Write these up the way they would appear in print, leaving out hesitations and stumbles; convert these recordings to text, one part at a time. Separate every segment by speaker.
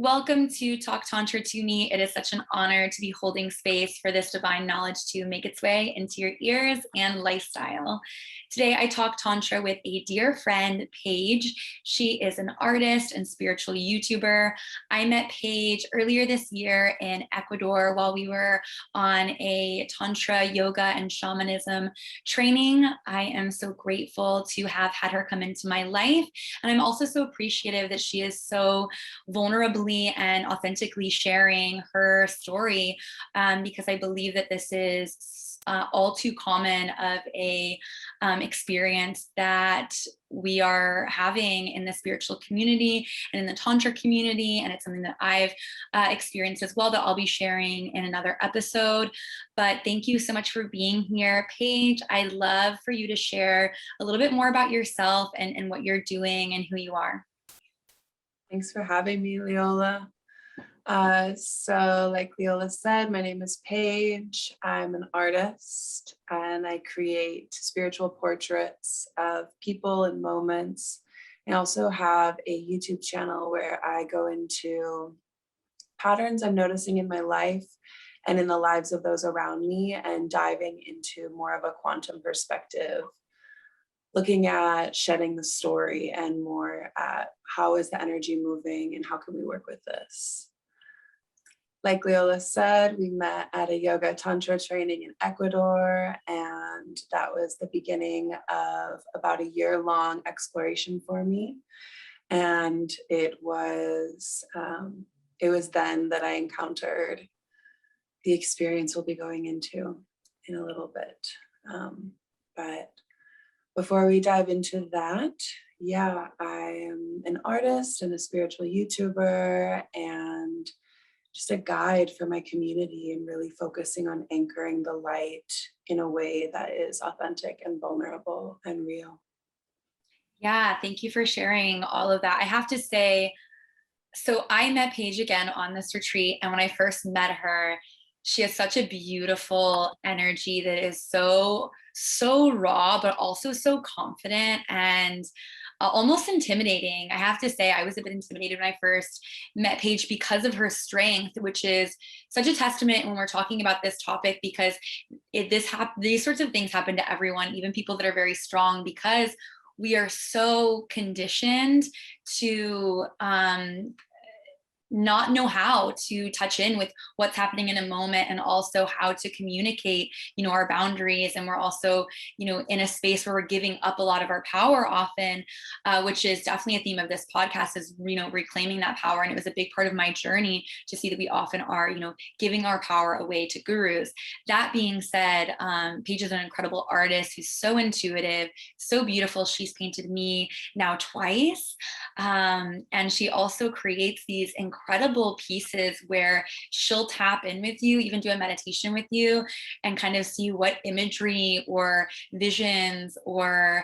Speaker 1: Welcome to Talk Tantra to me. It is such an honor to be holding space for this divine knowledge to make its way into your ears and lifestyle. Today, I talk Tantra with a dear friend, Paige. She is an artist and spiritual YouTuber. I met Paige earlier this year in Ecuador while we were on a Tantra, yoga, and shamanism training. I am so grateful to have had her come into my life. And I'm also so appreciative that she is so vulnerably and authentically sharing her story, because I believe that this is all too common of a experience that we are having in the spiritual community and in the Tantra community. And it's something that I've experienced as well that I'll be sharing in another episode. But thank you so much for being here, Paige. I'd love for you to share a little bit more about yourself and what you're doing and who you are.
Speaker 2: Thanks for having me, Leola. So like Leola said, my name is Paige. I'm an artist and I create spiritual portraits of people and moments. I also have a YouTube channel where I go into patterns I'm noticing in my life and in the lives of those around me and diving into more of a quantum perspective, looking at shedding the story and more at how is the energy moving and how can we work with this. Like Leola said, we met at a yoga tantra training in Ecuador, and that was the beginning of about a year-long exploration for me. And it was then that I encountered the experience we'll be going into in a little bit. But before we dive into that, yeah, I am an artist and a spiritual YouTuber and just a guide for my community and really focusing on anchoring the light in a way that is authentic and vulnerable and real.
Speaker 1: Yeah, thank you for sharing all of that. I have to say, so I met Paige again on this retreat, and when I first met her, she has such a beautiful energy that is so raw, but also so confident and almost intimidating. I have to say, I was a bit intimidated when I first met Paige because of her strength, which is such a testament when we're talking about this topic, because these sorts of things happen to everyone, even people that are very strong, because we are so conditioned to not know how to touch in with what's happening in a moment, and also how to communicate, our boundaries. And we're also, in a space where we're giving up a lot of our power often, which is definitely a theme of this podcast, is, reclaiming that power. And it was a big part of my journey to see that we often are, giving our power away to gurus. That being said, Paige is an incredible artist who's so intuitive, so beautiful. She's painted me now twice. And she also creates these incredible pieces where she'll tap in with you, even do a meditation with you, and kind of see what imagery or visions or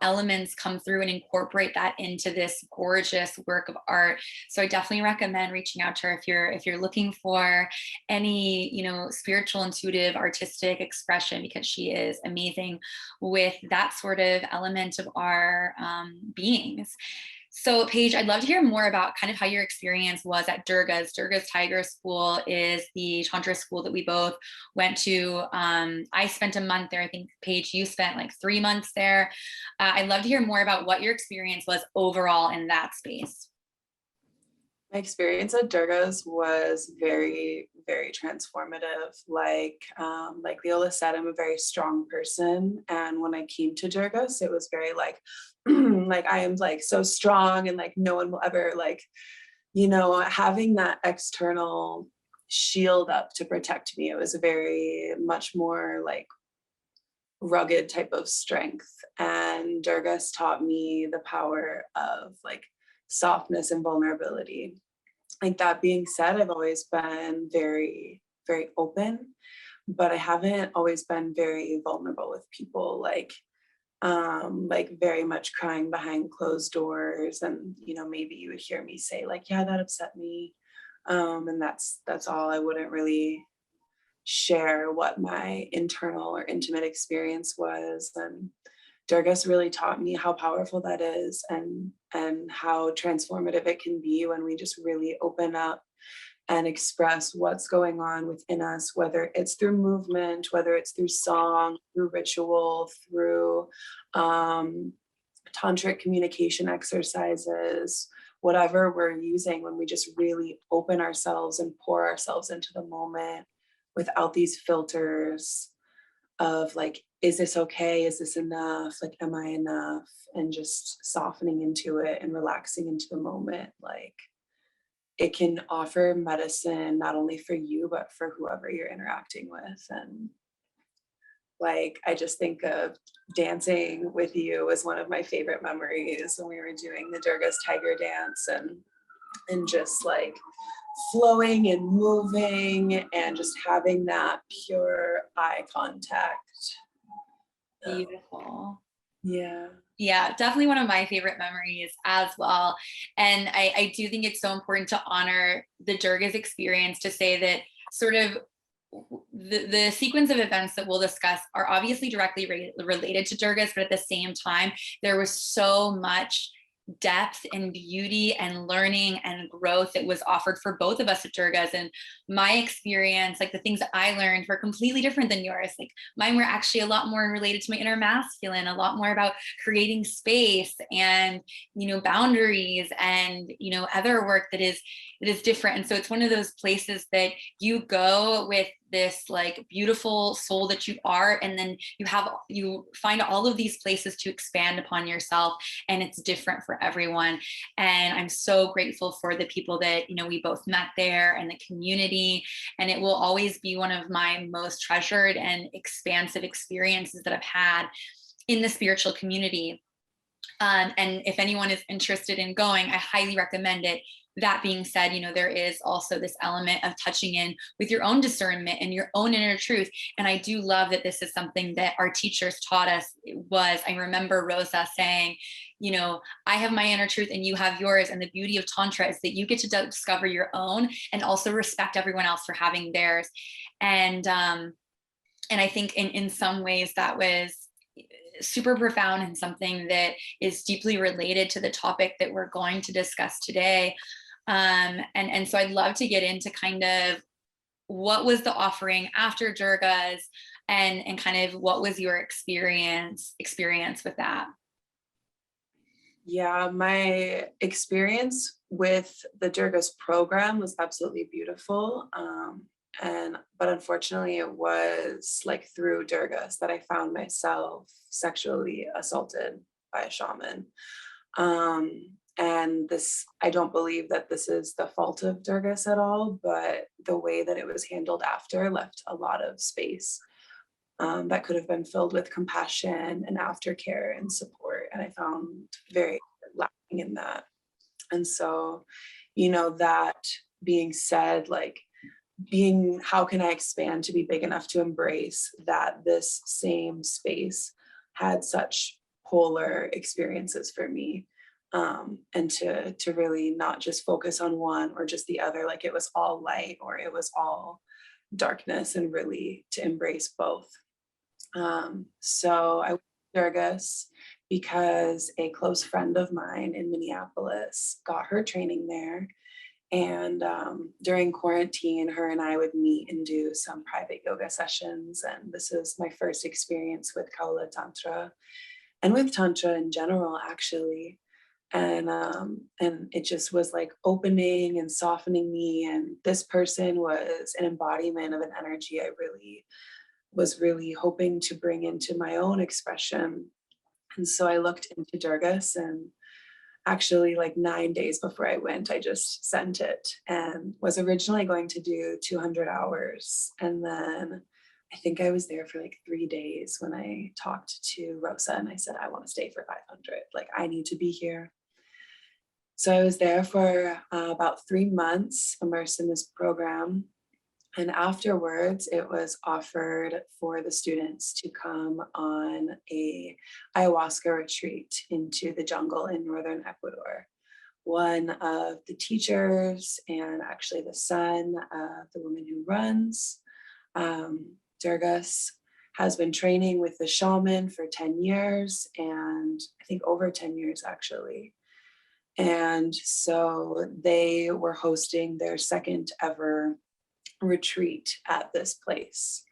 Speaker 1: elements come through and incorporate that into this gorgeous work of art. So I definitely recommend reaching out to her if you're looking for any spiritual, intuitive, artistic expression, because she is amazing with that sort of element of our beings. So Paige, I'd love to hear more about kind of how your experience was at Durga's. Durga's Tiger School is the Tantra school that we both went to. I spent a month there. I think, Paige, you spent like 3 months there. I'd love to hear more about what your experience was overall in that space.
Speaker 2: My experience at Durga's was very, very transformative. Like Leola said, I'm a very strong person. And when I came to Durga's, it was very like I am like so strong and like no one will ever having that external shield up to protect me. It was a very much more like rugged type of strength. And Durga's taught me the power of like softness and vulnerability. Like, that being said, I've always been very, very open, but I haven't always been very vulnerable with people, like very much crying behind closed doors. And maybe you would hear me say like, yeah, that upset me, and that's all. I wouldn't really share what my internal or intimate experience was. And Durga's really taught me how powerful that is, and how transformative it can be when we just really open up and express what's going on within us, whether it's through movement, whether it's through song, through ritual, through tantric communication exercises, whatever we're using, when we just really open ourselves and pour ourselves into the moment without these filters of like, is this okay? Is this enough? Like, am I enough? And just softening into it and relaxing into the moment. Like, it can offer medicine not only for you, but for whoever you're interacting with. And like, I just think of dancing with you as one of my favorite memories when we were doing the Durga's Tiger dance, and just like flowing and moving and just having that pure eye contact.
Speaker 1: Beautiful.
Speaker 2: Yeah.
Speaker 1: Yeah, definitely one of my favorite memories as well. And I do think it's so important to honor the Durga's experience, to say that sort of the sequence of events that we'll discuss are obviously directly related to Durga's, but at the same time, there was so much depth and beauty and learning and growth that was offered for both of us at Durga's. And my experience, like the things that I learned, were completely different than yours. Like mine were actually a lot more related to my inner masculine, a lot more about creating space and, boundaries and, other work that is different. And so it's one of those places that you go with this like beautiful soul that you are, and then you find all of these places to expand upon yourself, and it's different for everyone. And I'm so grateful for the people that we both met there, and the community, and it will always be one of my most treasured and expansive experiences that I've had in the spiritual community. And if anyone is interested in going, I highly recommend it. That being said, there is also this element of touching in with your own discernment and your own inner truth. And I do love that this is something that our teachers taught us. I remember Rosa saying, I have my inner truth and you have yours. And the beauty of Tantra is that you get to discover your own and also respect everyone else for having theirs. And I think in some ways that was super profound, and something that is deeply related to the topic that we're going to discuss today. And so I'd love to get into kind of what was the offering after Durga's, and kind of what was your experience with that?
Speaker 2: Yeah, my experience with the Durga's program was absolutely beautiful. But unfortunately, it was like through Durga's that I found myself sexually assaulted by a shaman. And this, I don't believe that this is the fault of Durga's at all, but the way that it was handled after left a lot of space that could have been filled with compassion and aftercare and support. And I found very lacking in that. And so, that being said, like, how can I expand to be big enough to embrace that this same space had such polar experiences for me, and to really not just focus on one or just the other, like it was all light or it was all darkness, and really to embrace both. So I went to Durga's because a close friend of mine in Minneapolis got her training there. And during quarantine, her and I would meet and do some private yoga sessions. And this is my first experience with Kaula Tantra and with Tantra in general, actually. And it just was like opening and softening me. And this person was an embodiment of an energy I was really hoping to bring into my own expression. And so I looked into Durga's, and actually like 9 days before I went, I just sent it, and was originally going to do 200 hours. And then I think I was there for like 3 days when I talked to Rosa, and I said, I want to stay for 500. Like, I need to be here. So I was there for about 3 months immersed in this program. And afterwards, it was offered for the students to come on a ayahuasca retreat into the jungle in northern Ecuador. One of the teachers, and actually the son of the woman who runs Durga's, has been training with the shaman for 10 years, and I think over 10 years actually. And so they were hosting their second ever retreat at this place.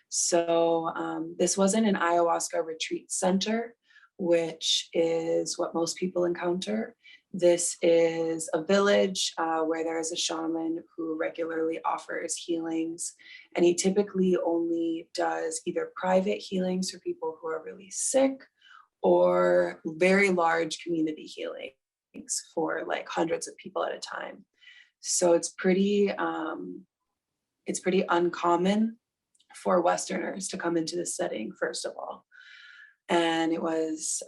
Speaker 2: So this wasn't an ayahuasca retreat center, which is what most people encounter. This is a village where there is a shaman who regularly offers healings, and he typically only does either private healings for people who are really sick or very large community healings for like hundreds of people at a time. So it's pretty uncommon for Westerners to come into this setting, first of all. And it was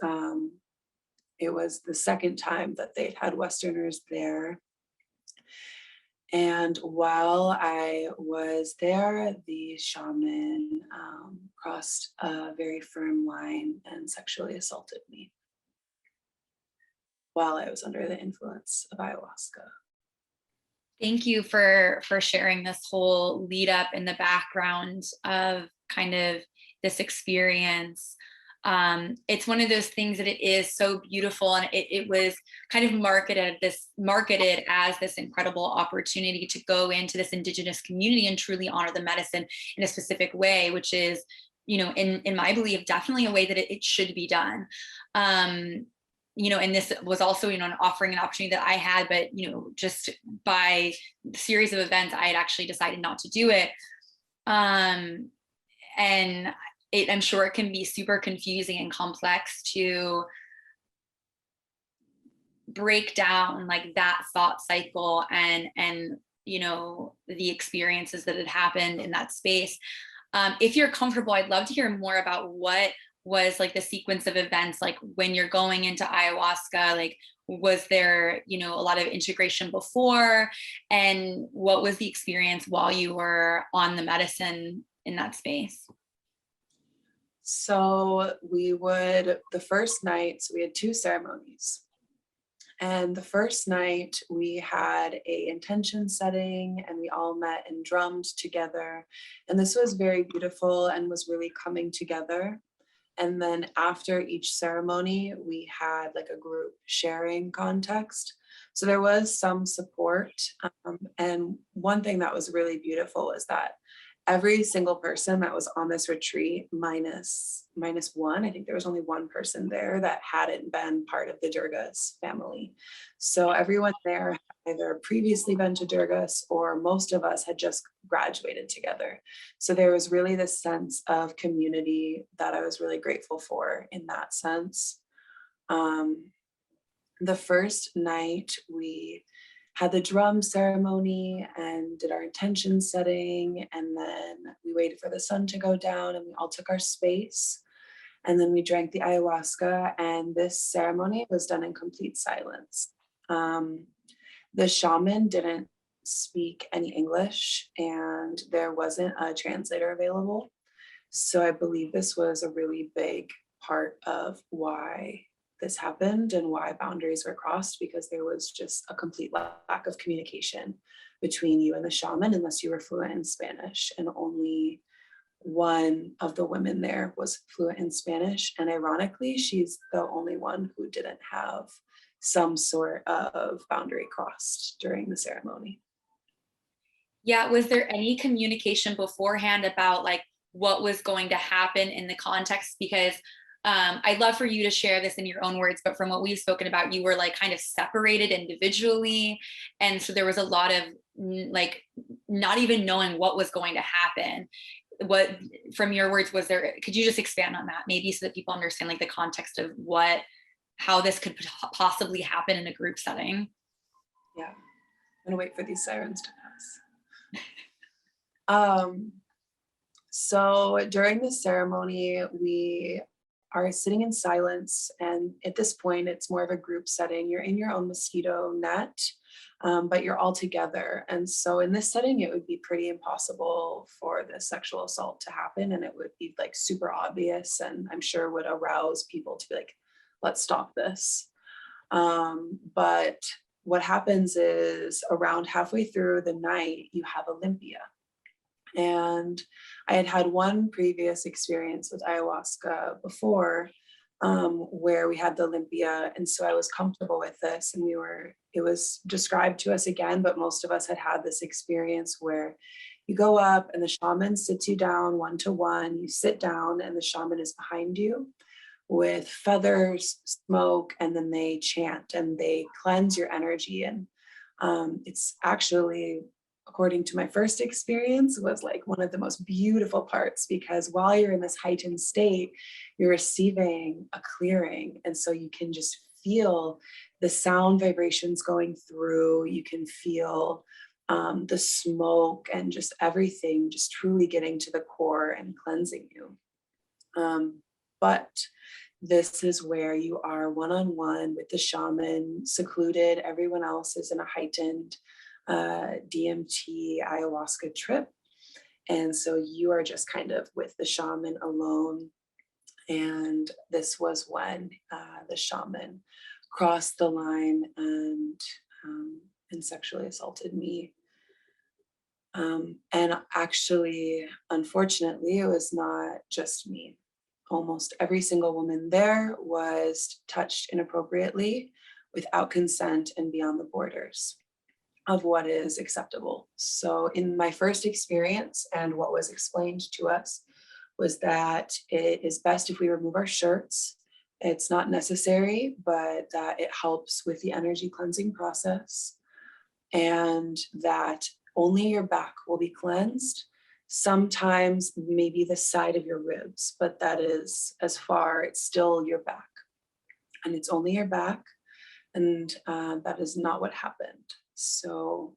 Speaker 2: the second time that they'd had Westerners there. And while I was there, the shaman crossed a very firm line and sexually assaulted me while I was under the influence of ayahuasca.
Speaker 1: Thank you for sharing this whole lead up in the background of kind of this experience. It's one of those things that it is so beautiful, and it was kind of marketed as this incredible opportunity to go into this indigenous community and truly honor the medicine in a specific way, which is, in my belief, definitely a way that it should be done. And this was also, an offering, an opportunity that I had, but, just by the series of events, I had actually decided not to do it. And I'm sure it can be super confusing and complex to break down like that thought cycle and the experiences that had happened in that space. If you're comfortable, I'd love to hear more about what was like the sequence of events, like when you're going into ayahuasca, like was there, a lot of integration before, and what was the experience while you were on the medicine in that space?
Speaker 2: So the first night, so we had 2 ceremonies. And the first night we had a intention setting, and we all met and drummed together. And this was very beautiful and was really coming together. And then after each ceremony, we had like a group sharing context. So there was some support. And one thing that was really beautiful is that every single person that was on this retreat, minus one, I think there was only one person there that hadn't been part of the Durga's family. So everyone there had either previously been to Durga's, or most of us had just graduated together. So there was really this sense of community that I was really grateful for in that sense. The first night we had the drum ceremony and did our intention setting, and then we waited for the sun to go down, and we all took our space, and then we drank the ayahuasca, and this ceremony was done in complete silence. The shaman didn't speak any English, and there wasn't a translator available. So I believe this was a really big part of why this happened and why boundaries were crossed, because there was just a complete lack of communication between you and the shaman unless you were fluent in Spanish, and only one of the women there was fluent in Spanish, and ironically she's the only one who didn't have some sort of boundary crossed during the ceremony.
Speaker 1: Yeah, was there any communication beforehand about like what was going to happen in the context? Because I'd love for you to share this in your own words, but from what we've spoken about, you were like kind of separated individually. And so there was a lot of like not even knowing what was going to happen. What, from your words, was there, could you just expand on that maybe so that people understand like the context of how this could possibly happen in a group setting?
Speaker 2: Yeah, I'm gonna wait for these sirens to pass. So during the ceremony, we are sitting in silence, and at this point it's more of a group setting. You're in your own mosquito net, but you're all together. And so in this setting it would be pretty impossible for the sexual assault to happen, and it would be like super obvious, and I'm sure would arouse people to be like, let's stop this. But what happens is around halfway through the night you have Olympia. And I had had one previous experience with ayahuasca before, where we had the Olympia. And so I was comfortable with this, and it was described to us again, but most of us had had this experience where you go up and the shaman sits you down 1-to-1, you sit down and the shaman is behind you with feathers, smoke, and then they chant and they cleanse your energy. And it's actually, according to my first experience, was like one of the most beautiful parts, because while you're in this heightened state, you're receiving a clearing. And so you can just feel the sound vibrations going through. You can feel the smoke and just everything just truly getting to the core and cleansing you. But this is where you are one-on-one with the shaman, secluded. Everyone else is in a heightened DMT ayahuasca trip. And so you are just kind of with the shaman alone. And this was when the shaman crossed the line and sexually assaulted me. And actually, unfortunately, it was not just me. Almost every single woman there was touched inappropriately, without consent, and beyond the borders of what is acceptable. So in my first experience, and what was explained to us, was that it is best if we remove our shirts. It's not necessary, but that it helps with the energy cleansing process, and that only your back will be cleansed. Sometimes maybe the side of your ribs, but that is as far, it's still your back. And it's only your back. And that is not what happened. So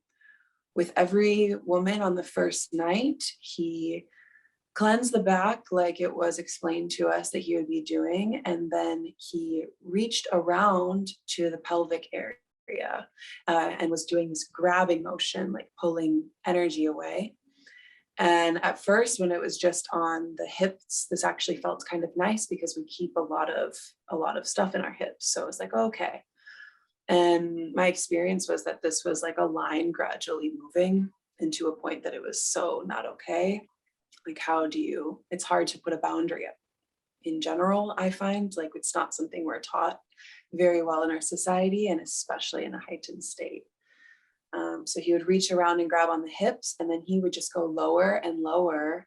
Speaker 2: with every woman on the first night, he cleansed the back like it was explained to us that he would be doing. And then he reached around to the pelvic area and was doing this grabbing motion, like pulling energy away. And at first, when it was just on the hips, this actually felt kind of nice, because we keep a lot of stuff in our hips. So it was like, okay. And my experience was that this was like a line gradually moving into a point that it was so not okay. Like, it's hard to put a boundary up. In general, I find like it's not something we're taught very well in our society, and especially in a heightened state. So he would reach around and grab on the hips, and then he would just go lower and lower.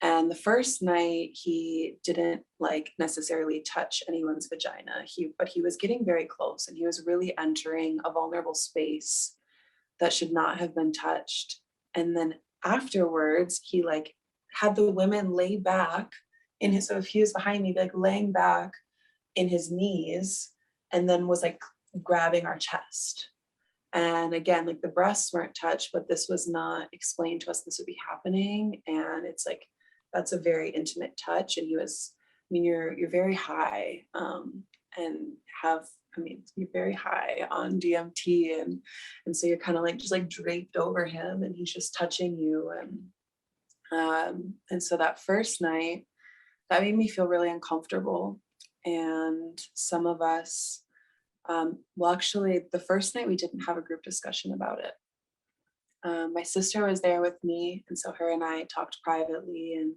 Speaker 2: And the first night, he didn't like necessarily touch anyone's vagina. But he was getting very close, and he was really entering a vulnerable space that should not have been touched. And then afterwards, he like had the women lay back in his. So if he was behind me, like laying back in his knees, and then was like grabbing our chest. And again, like the breasts weren't touched, but this was not explained to us this would be happening. And it's like, that's a very intimate touch. And you're very high, and you're very high on DMT. And so you're kind of like, just like draped over him, and he's just touching you. And so that first night, that made me feel really uncomfortable. And some of us, actually, the first night we didn't have a group discussion about it. My sister was there with me, and so her and I talked privately, and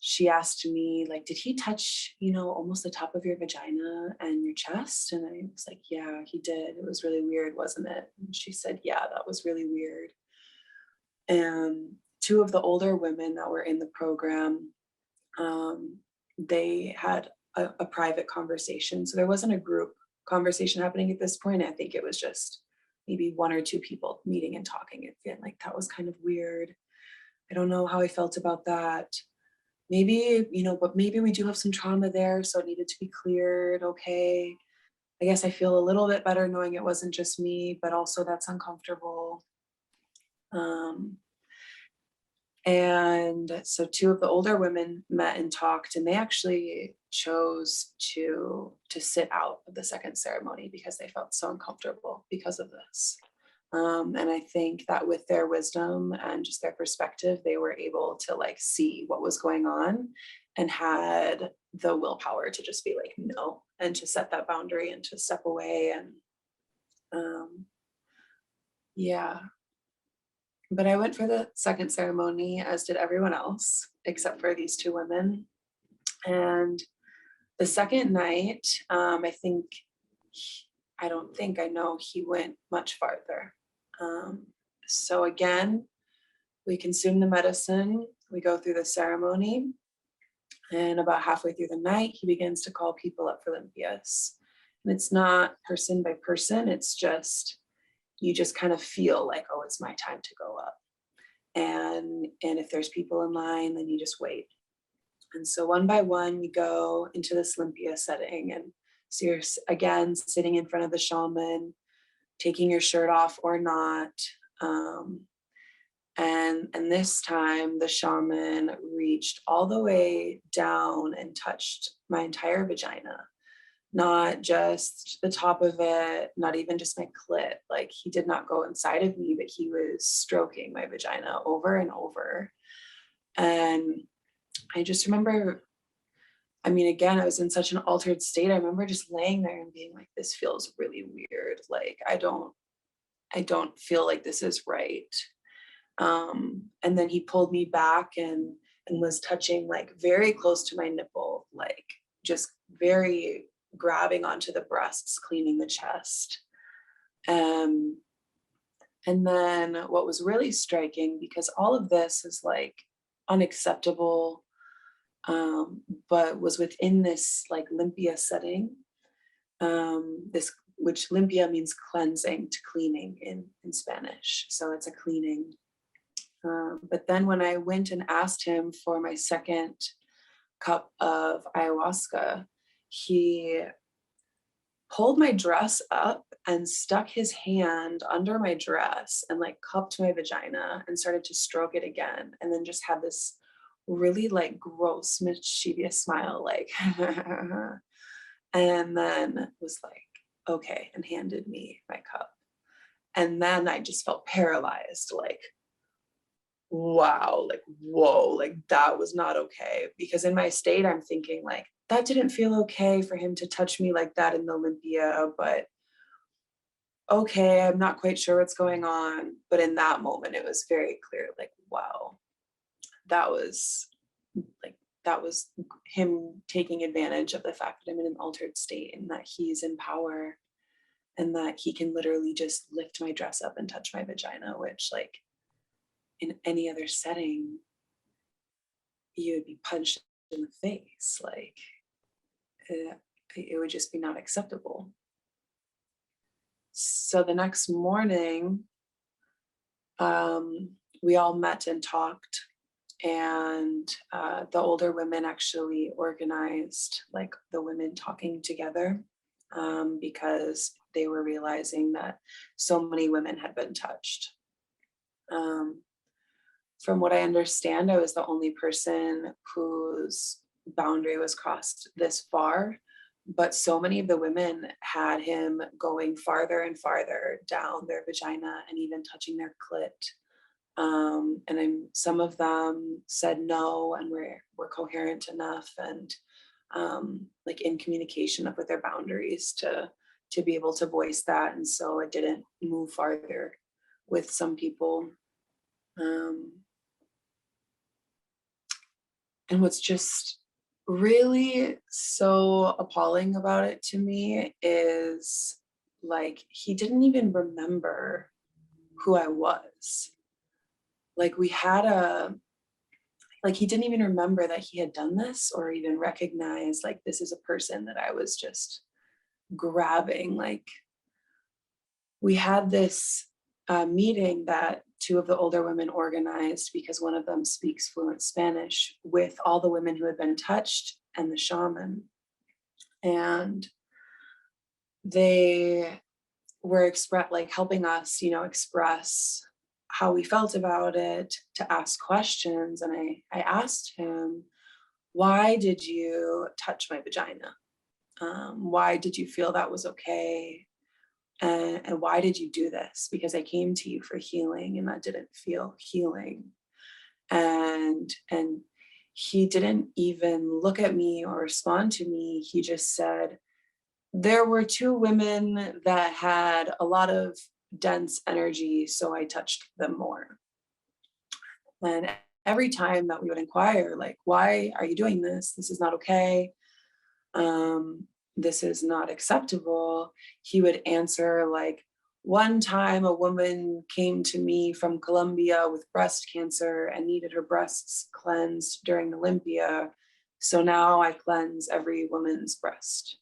Speaker 2: she asked me, like, did he touch, almost the top of your vagina and your chest? And I was like, yeah, he did. It was really weird, wasn't it? And she said, yeah, that was really weird. And two of the older women that were in the program, they had a private conversation. So there wasn't a group conversation happening at this point. I think it was just maybe one or two people meeting and talking. It felt like that was kind of weird. I don't know how I felt about that. Maybe, but maybe we do have some trauma there, so it needed to be cleared. Okay. I guess I feel a little bit better knowing it wasn't just me, but also that's uncomfortable. And so two of the older women met and talked, and they actually chose to sit out of the second ceremony because they felt so uncomfortable because of this. And I think that with their wisdom and just their perspective, they were able to like see what was going on and had the willpower to just be like, no, and to set that boundary and to step away. And yeah. But I went for the second ceremony, as did everyone else, except for these two women. And the second night, I don't think, I know he went much farther. So again, we consume the medicine, we go through the ceremony, and about halfway through the night, he begins to call people up for limpias. And it's not person by person, it's just, you just kind of feel like, oh, it's my time to go up. And if there's people in line, then you just wait. And so one by one, you go into this limpia setting. And so you're again sitting in front of the shaman, taking your shirt off or not. And this time the shaman reached all the way down and touched my entire vagina, not just the top of it, not even just my clit. Like, he did not go inside of me, but he was stroking my vagina over and over. And I just remember, I mean, again, I was in such an altered state. I remember just laying there and being like, this feels really weird. Like, I don't feel like this is right. And then he pulled me back and was touching like very close to my nipple, like just very grabbing onto the breasts, cleaning the chest. And then what was really striking, because all of this is like unacceptable, but was within this like limpia setting, this, which limpia means cleansing, to cleaning in Spanish. So it's a cleaning. But then when I went and asked him for my second cup of ayahuasca, he pulled my dress up and stuck his hand under my dress and like cupped my vagina and started to stroke it again. And then just had this really like gross, mischievous smile, like, and then was like, okay, and handed me my cup. And then I just felt paralyzed, like, wow, like, whoa, like that was not okay. Because in my state, I'm thinking like, that didn't feel okay for him to touch me like that in the Olympia, but okay, I'm not quite sure what's going on. But in that moment, it was very clear, like, wow, that was like, that was him taking advantage of the fact that I'm in an altered state and that he's in power and that he can literally just lift my dress up and touch my vagina, which like in any other setting, you would be punched in the face. Like, it would just be not acceptable. So the next morning, we all met and talked, and the older women actually organized like the women talking together, because they were realizing that so many women had been touched. From what I understand, I was the only person whose boundary was crossed this far, but so many of the women had him going farther and farther down their vagina and even touching their clit. Some of them said no and were coherent enough and like in communication up with their boundaries to be able to voice that. And so it didn't move farther with some people. And what's just really so appalling about it to me is like, he didn't even remember who I was. Like, he didn't even remember that he had done this or even recognize like this is a person that I was just grabbing. Like, we had this meeting that two of the older women organized because one of them speaks fluent Spanish, with all the women who had been touched and the shaman. And they were helping us, express how we felt about it, to ask questions. And I asked him, why did you touch my vagina? Why did you feel that was okay? And why did you do this? Because I came to you for healing and that didn't feel healing. And he didn't even look at me or respond to me. He just said, there were two women that had a lot of dense energy, so I touched them more. And every time that we would inquire, like, why are you doing this? This is not okay. This is not acceptable. He would answer like, one time a woman came to me from Colombia with breast cancer and needed her breasts cleansed during Olympia. So now I cleanse every woman's breast.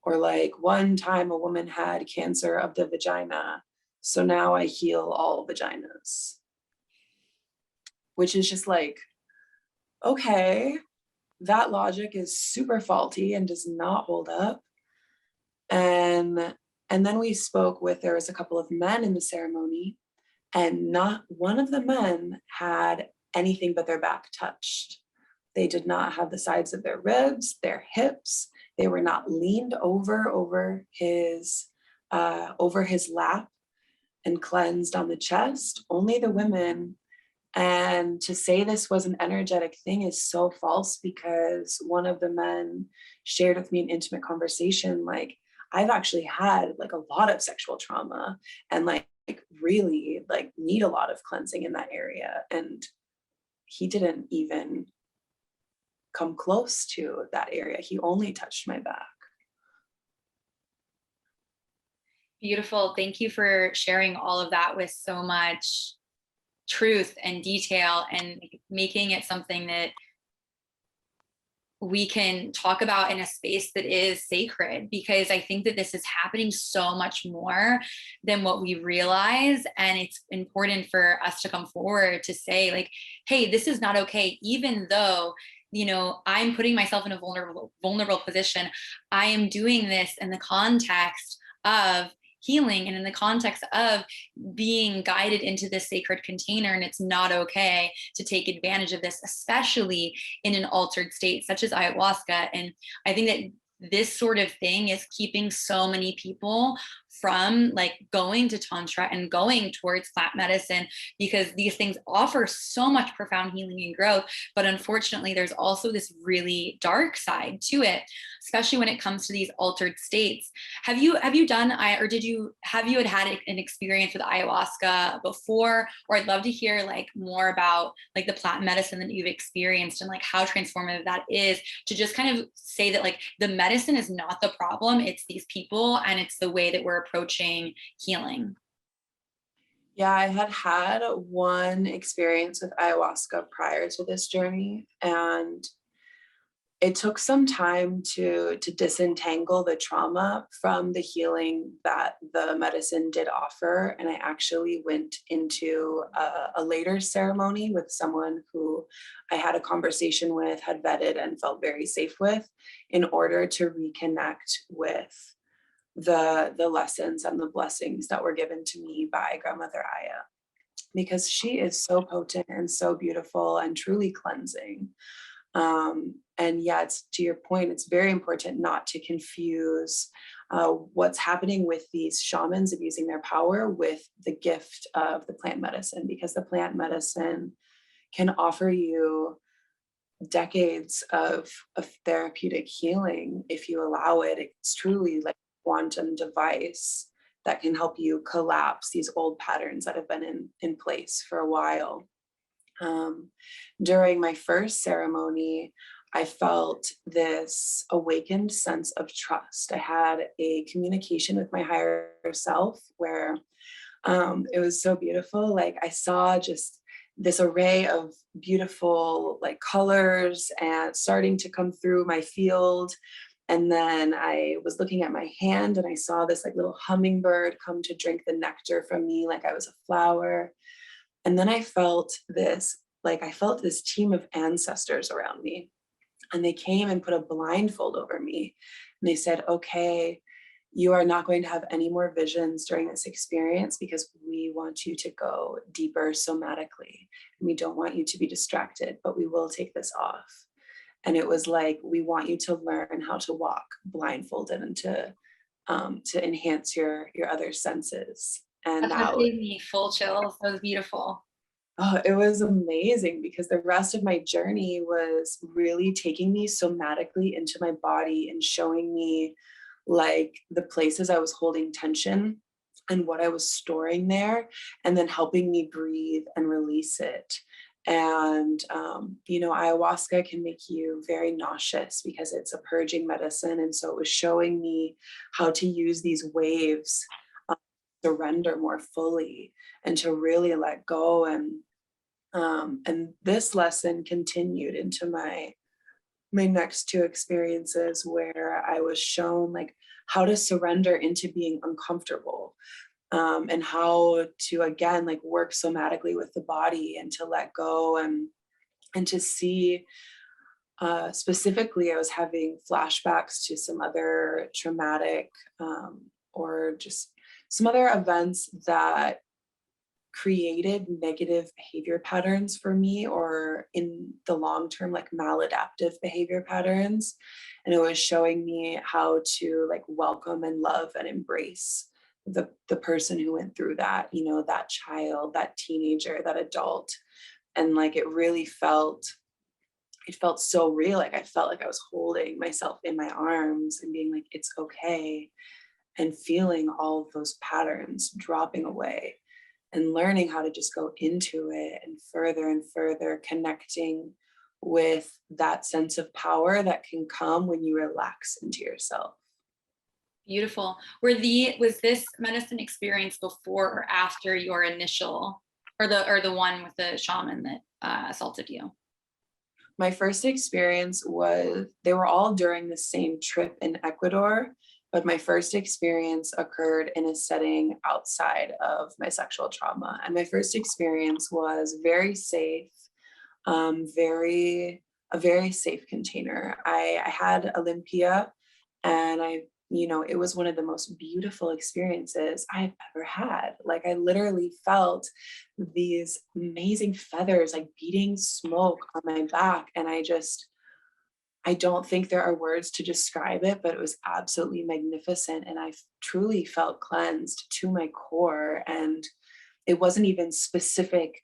Speaker 2: Or like, one time a woman had cancer of the vagina. So now I heal all vaginas. Which is just like, okay, that logic is super faulty and does not hold up. And then we spoke with, there was a couple of men in the ceremony, and not one of the men had anything but their back touched. They did not have the sides of their ribs, their hips. They were not leaned over his lap and cleansed on the chest. Only the women. And to say this was an energetic thing is so false, because one of the men shared with me an intimate conversation, like, I've actually had like a lot of sexual trauma and like really like need a lot of cleansing in that area. And he didn't even come close to that area. He only touched my back.
Speaker 1: Beautiful. Thank you for sharing all of that with so much truth and detail, and making it something that we can talk about in a space that is sacred, because I think that this is happening so much more than what we realize. And it's important for us to come forward to say, like, hey, this is not okay. Even though, I'm putting myself in a vulnerable position, I am doing this in the context of healing and in the context of being guided into this sacred container. And it's not okay to take advantage of this, especially in an altered state such as ayahuasca. And I think that this sort of thing is keeping so many people from like going to tantra and going towards plant medicine, because these things offer so much profound healing and growth. But unfortunately, there's also this really dark side to it, especially when it comes to these altered states. Have you done, or have you had an experience with ayahuasca before? Or I'd love to hear like more about like the plant medicine that you've experienced and like how transformative that is, to just kind of say that like the medicine is not the problem, it's these people and it's the way that we're approaching healing.
Speaker 2: Yeah, I had one experience with ayahuasca prior to this journey, and it took some time to disentangle the trauma from the healing that the medicine did offer. And I actually went into a later ceremony with someone who I had a conversation with, had vetted, and felt very safe with, in order to reconnect with the lessons and the blessings that were given to me by Grandmother Aya, because she is so potent and so beautiful and truly cleansing. And yeah, it's, to your point, it's very important not to confuse what's happening with these shamans abusing their power with the gift of the plant medicine, because the plant medicine can offer you decades of therapeutic healing if you allow it. It's truly like a quantum device that can help you collapse these old patterns that have been in place for a while. During my first ceremony, I felt this awakened sense of trust. I had a communication with my higher self where it was so beautiful. Like, I saw just this array of beautiful like colors and starting to come through my field. And then I was looking at my hand and I saw this like little hummingbird come to drink the nectar from me like I was a flower. And then I felt this team of ancestors around me. And they came and put a blindfold over me. And they said, okay, you are not going to have any more visions during this experience, because we want you to go deeper somatically. And we don't want you to be distracted, but we will take this off. And it was like, we want you to learn how to walk blindfolded and to enhance your other senses. And
Speaker 1: That
Speaker 2: that,
Speaker 1: gave me full chills. That was beautiful.
Speaker 2: oh, it was amazing, because the rest of my journey was really taking me somatically into my body and showing me like the places I was holding tension and what I was storing there, and then helping me breathe and release it. And, ayahuasca can make you very nauseous because it's a purging medicine. And so it was showing me how to use these waves, surrender more fully and to really let go. And this lesson continued into my next two experiences, where I was shown like how to surrender into being uncomfortable, and how to again like work somatically with the body and to let go, and to see, specifically I was having flashbacks to some other traumatic, or just some other events that created negative behavior patterns for me, or in the long term like maladaptive behavior patterns. And it was showing me how to like welcome and love and embrace the person who went through that, that child, that teenager, that adult. And like it felt so real. Like I felt like I was holding myself in my arms and being like, it's okay, and feeling all of those patterns dropping away, and learning how to just go into it and further connecting with that sense of power that can come when you relax into yourself.
Speaker 1: Beautiful. Was this medicine experience before or after your initial, or the one with the shaman that assaulted you?
Speaker 2: My first experience they were all during the same trip in Ecuador, but my first experience occurred in a setting outside of my sexual trauma. And my first experience was very safe, a very safe container. I had Olympia, and it was one of the most beautiful experiences I've ever had. Like I literally felt these amazing feathers like beating smoke on my back. And I don't think there are words to describe it, but it was absolutely magnificent. And I truly felt cleansed to my core. And it wasn't even specific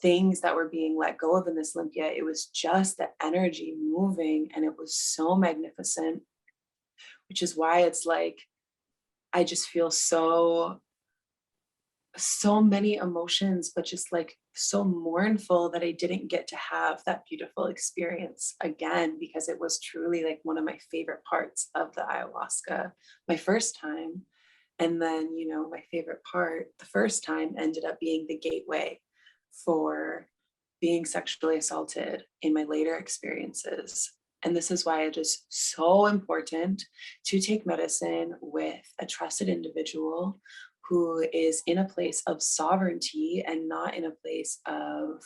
Speaker 2: things that were being let go of in this Olympia. It was just the energy moving, and it was so magnificent, which is why it's like I just feel so many emotions, but just like so mournful that I didn't get to have that beautiful experience again, because it was truly like one of my favorite parts of the ayahuasca my first time. And then, my favorite part the first time ended up being the gateway for being sexually assaulted in my later experiences. And this is why it is so important to take medicine with a trusted individual who is in a place of sovereignty and not in a place of,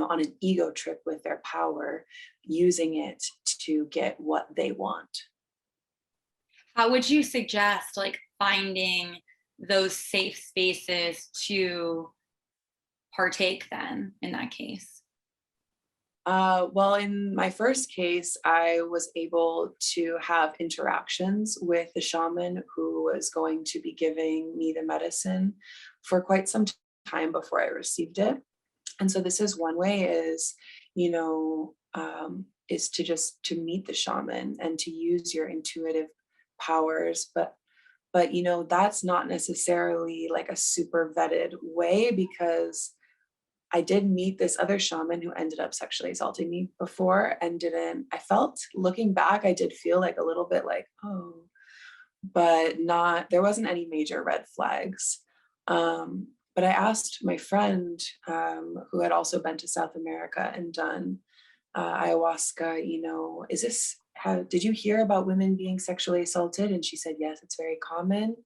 Speaker 2: on an ego trip with their power, using it to get what they want.
Speaker 1: How would you suggest like finding those safe spaces to partake then in that case?
Speaker 2: Well, in my first case, I was able to have interactions with the shaman who was going to be giving me the medicine for quite some time before I received it. And so this is one way is to meet the shaman and to use your intuitive powers. But that's not necessarily like a super vetted way, because I did meet this other shaman who ended up sexually assaulting me before, and I felt, looking back, I did feel like a little bit like, oh, but there wasn't any major red flags. But I asked my friend, who had also been to South America and done ayahuasca, did you hear about women being sexually assaulted? And she said, yes, it's very common.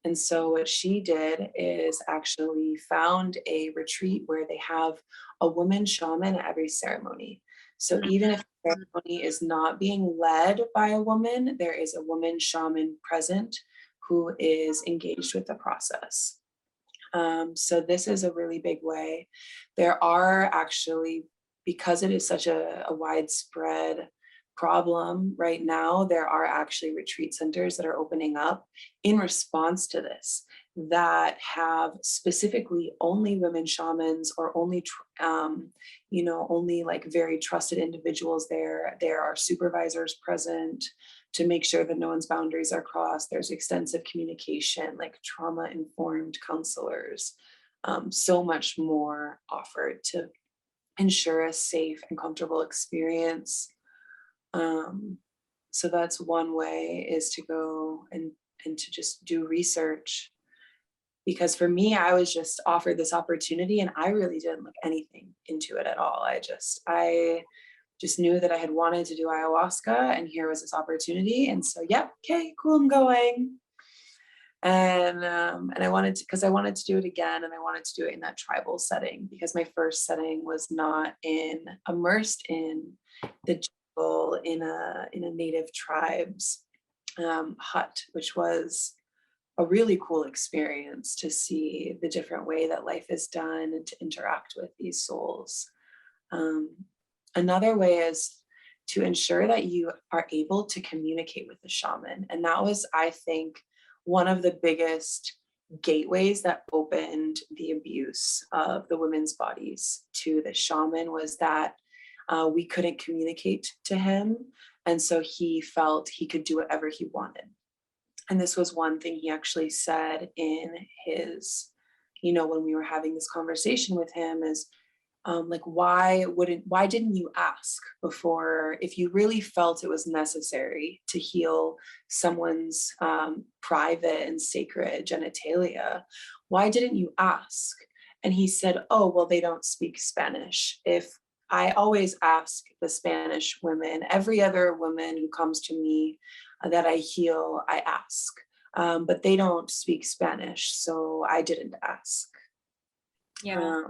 Speaker 2: And so what she did is actually found a retreat where they have a woman shaman at every ceremony. So even if the ceremony is not being led by a woman, there is a woman shaman present who is engaged with the process. So this is a really big way. There are actually, because it is such a widespread problem right now, there are actually retreat centers that are opening up in response to this, that have specifically only women shamans, or only only like very trusted individuals there. There are supervisors present to make sure that no one's boundaries are crossed. There's extensive communication, like trauma-informed counselors, so much more offered to ensure a safe and comfortable experience. So that's one way, is to go and to just do research. Because for me, I was just offered this opportunity and I really didn't look anything into it at all. I just knew that I had wanted to do ayahuasca and here was this opportunity. And so, yep, okay, cool, I'm going. And I wanted to, because I wanted to do it again, and I wanted to do it in that tribal setting, because my first setting was not immersed in the jungle, in a native tribe's hut, which was a really cool experience to see the different way that life is done and to interact with these souls. Another way is to ensure that you are able to communicate with the shaman. And that was, I think, one of the biggest gateways that opened the abuse of the women's bodies to the shaman, was that we couldn't communicate to him. And so he felt he could do whatever he wanted. And this was one thing he actually said in his, when we were having this conversation with him, is like, why didn't you ask before, if you really felt it was necessary to heal someone's private and sacred genitalia? Why didn't you ask? And he said, oh, well, they don't speak Spanish. If I always ask the Spanish women, every other woman who comes to me that I heal, I ask, but they don't speak Spanish, so I didn't ask.
Speaker 1: Yeah.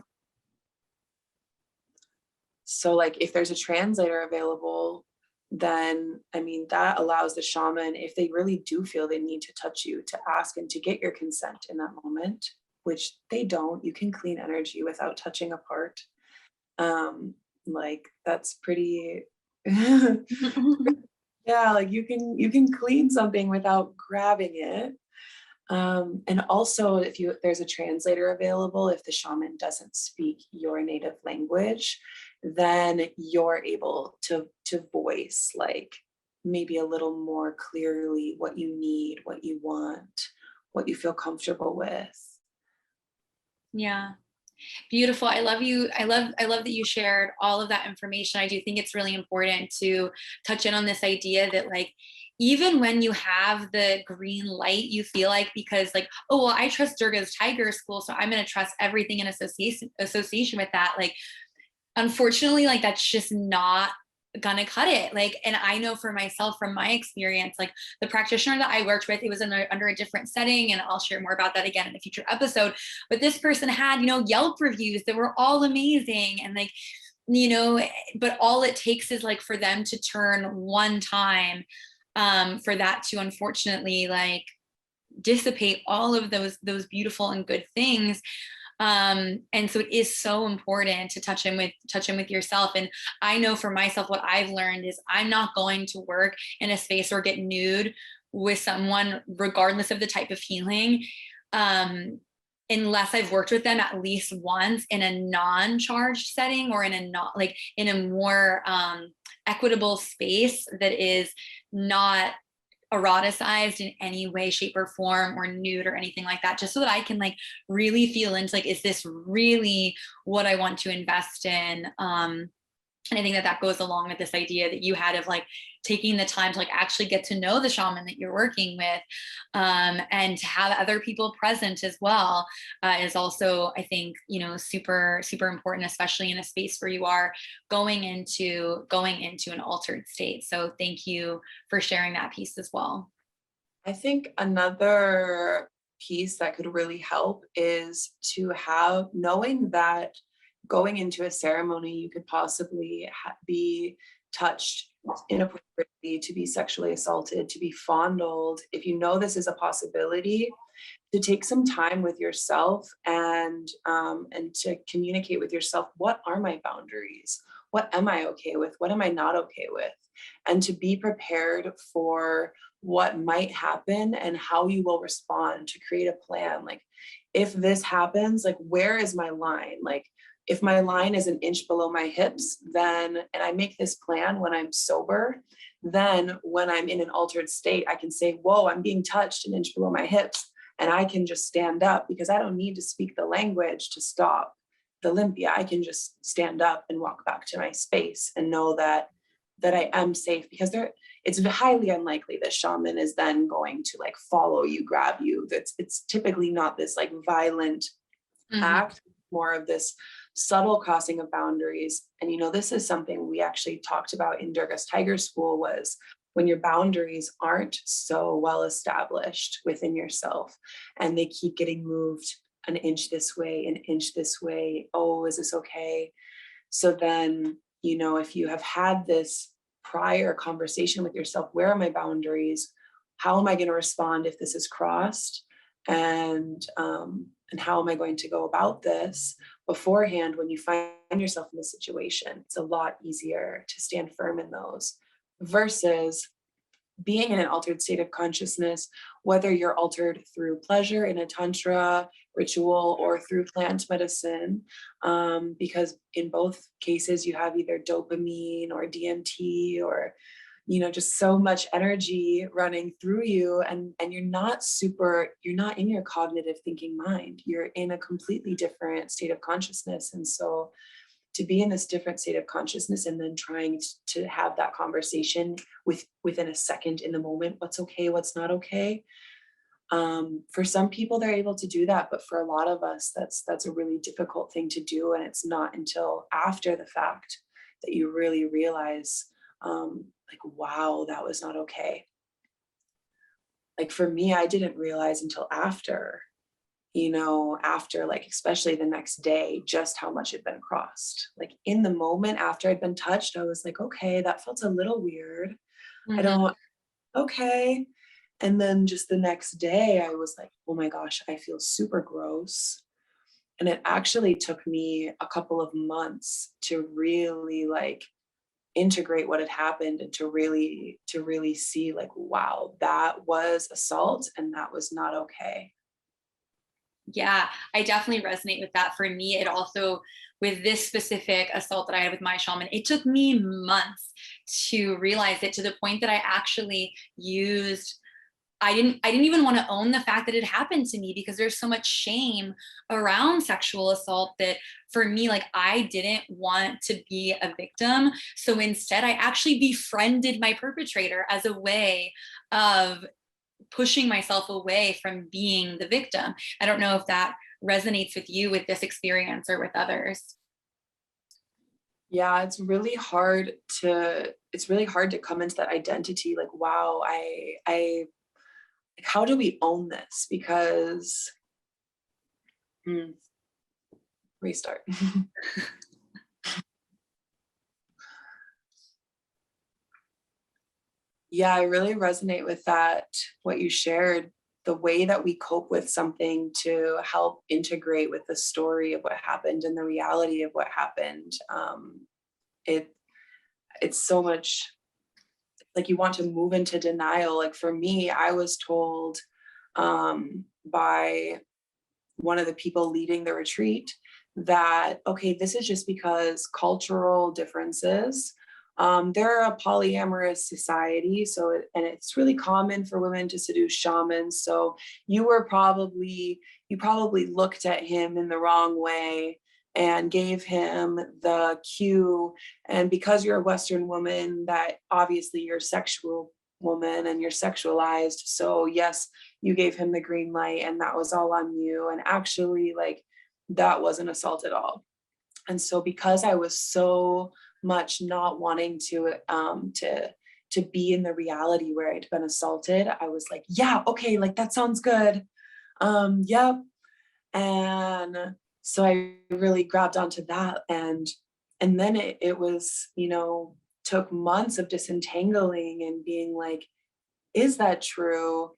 Speaker 2: So like, if there's a translator available, then, I mean, that allows the shaman, if they really do feel they need to touch you, to ask and to get your consent in that moment, which they don't. You can clean energy without touching a part. Like, that's pretty yeah, like you can clean something without grabbing it. And also, if there's a translator available, if the shaman doesn't speak your native language, then you're able to voice, like, maybe a little more clearly what you need, what you want, what you feel comfortable with.
Speaker 1: Yeah. Beautiful. I love you. I love that you shared all of that information. I do think it's really important to touch in on this idea that, like, even when you have the green light, you feel like, because like, oh, well, I trust Durga's Tiger School, so I'm going to trust everything in association with that. Like, unfortunately, like, that's just not gonna cut it. Like, and I know for myself, from my experience, like, the practitioner that I worked with, it was under a different setting, and I'll share more about that again in a future episode, but this person had, Yelp reviews that were all amazing, and like, but all it takes is like for them to turn one time, for that to unfortunately like dissipate all of those beautiful and good things. And so it is so important to touch in with yourself. And I know for myself, what I've learned is I'm not going to work in a space or get nude with someone, regardless of the type of healing, unless I've worked with them at least once in a non-charged setting, or in a more equitable space that is not eroticized in any way, shape, or form, or nude or anything like that, just so that I can like really feel into, like, is this really what I want to invest in? And I think that goes along with this idea that you had of like taking the time to like actually get to know the shaman that you're working with, and to have other people present as well, is also, I think, super, super important, especially in a space where you are going into an altered state. So thank you for sharing that piece as well.
Speaker 2: I think another piece that could really help is to have, knowing that going into a ceremony, you could possibly be touched inappropriately, to be sexually assaulted, to be fondled. If you know this is a possibility, to take some time with yourself and to communicate with yourself, what are my boundaries? What am I okay with? What am I not okay with? And to be prepared for what might happen and how you will respond, to create a plan. Like, if this happens, like, where is my line? Like, if my line is an inch below my hips, then, and I make this plan when I'm sober, then when I'm in an altered state, I can say, whoa, I'm being touched an inch below my hips. And I can just stand up, because I don't need to speak the language to stop the Olympia. I can just stand up and walk back to my space and know that I am safe, because it's highly unlikely that shaman is then going to like follow you, grab you. It's typically not this like violent act, more of this subtle crossing of boundaries. And this is something we actually talked about in Durga's Tiger School, was when your boundaries aren't so well established within yourself and they keep getting moved an inch this way, an inch this way. Oh, is this okay? So then, if you have had this prior conversation with yourself, where are my boundaries? How am I going to respond if this is crossed? And how am I going to go about this beforehand? When you find yourself in this situation, it's a lot easier to stand firm in those, versus being in an altered state of consciousness, whether you're altered through pleasure in a tantra ritual or through plant medicine, because in both cases you have either dopamine or DMT or just so much energy running through you, and you're not in your cognitive thinking mind. You're in a completely different state of consciousness. And so to be in this different state of consciousness and then trying to have that conversation within a second, in the moment, what's okay, what's not okay. For some people, they're able to do that, but for a lot of us, that's a really difficult thing to do. And it's not until after the fact that you really realize, like, wow, that was not okay. Like for me, I didn't realize until after, like, especially the next day, just how much had been crossed. Like in the moment after I'd been touched, I was like, okay, that felt a little weird. Okay. And then just the next day I was like, oh my gosh, I feel super gross. And it actually took me a couple of months to really like integrate what had happened and to really see like, wow, that was assault and that was not okay.
Speaker 1: Yeah, I definitely resonate with that. For me, it also, with this specific assault that I had with my shaman, it took me months to realize it, to the point that I actually I didn't even want to own the fact that it happened to me, because there's so much shame around sexual assault that for me, like, I didn't want to be a victim. So instead, I actually befriended my perpetrator as a way of pushing myself away from being the victim. I don't know if that resonates with you with this experience or with others.
Speaker 2: Yeah, it's really hard to come into that identity. Like, wow, I like, how do we own this? Because restart. Yeah, I really resonate with that, what you shared, the way that we cope with something to help integrate with the story of what happened and the reality of what happened. It's so much like you want to move into denial. Like for me, I was told by one of the people leading the retreat that, okay, this is just because cultural differences. They're a polyamorous society, and it's really common for women to seduce shamans. So you probably looked at him in the wrong way and gave him the cue. And because you're a Western woman, that obviously you're a sexual woman and you're sexualized. So yes, you gave him the green light and that was all on you. And actually, like, that wasn't assault at all. And so because I was so much not wanting to be in the reality where I'd been assaulted, I was like, yeah, okay, like that sounds good. Yep. And so I really grabbed onto that, and then it was, took months of disentangling and being like, is that true?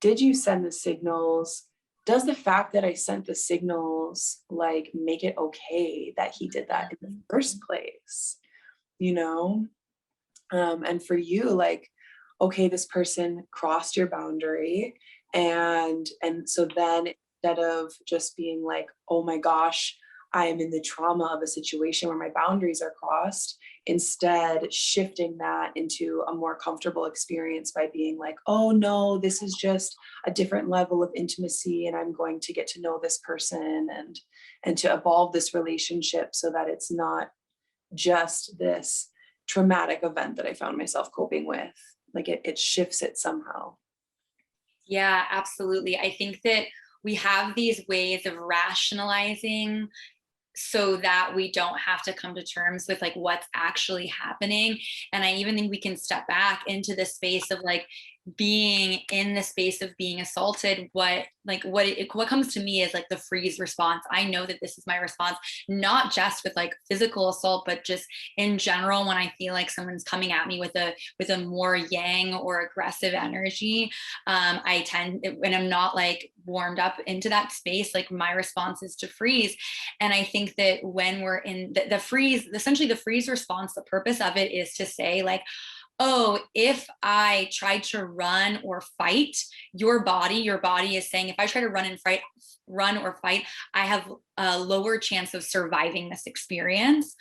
Speaker 2: Did you send the signals? Does the fact that I sent the signals like make it okay that he did that in the first place? And for you, like, okay, this person crossed your boundary, and so then instead of just being like, oh my gosh, I am in the trauma of a situation where my boundaries are crossed, instead shifting that into a more comfortable experience by being like, oh no, this is just a different level of intimacy, and I'm going to get to know this person and to evolve this relationship so that it's not just this traumatic event that I found myself coping with. Like it shifts it somehow.
Speaker 1: Yeah, absolutely. I think that we have these ways of rationalizing so that we don't have to come to terms with like what's actually happening. And I even think we can step back into the space of like being in the space of being assaulted. What comes to me is like the freeze response. I know that this is my response, not just with like physical assault, but just in general when I feel like someone's coming at me with a more yang or aggressive energy. I tend, when I'm not like warmed up into that space, like my response is to freeze. And I think that when we're in the freeze, essentially the freeze response, the purpose of it is to say like, oh, if I tried to run or fight, your body is saying, if I try to run or fight, I have a lower chance of surviving this experience.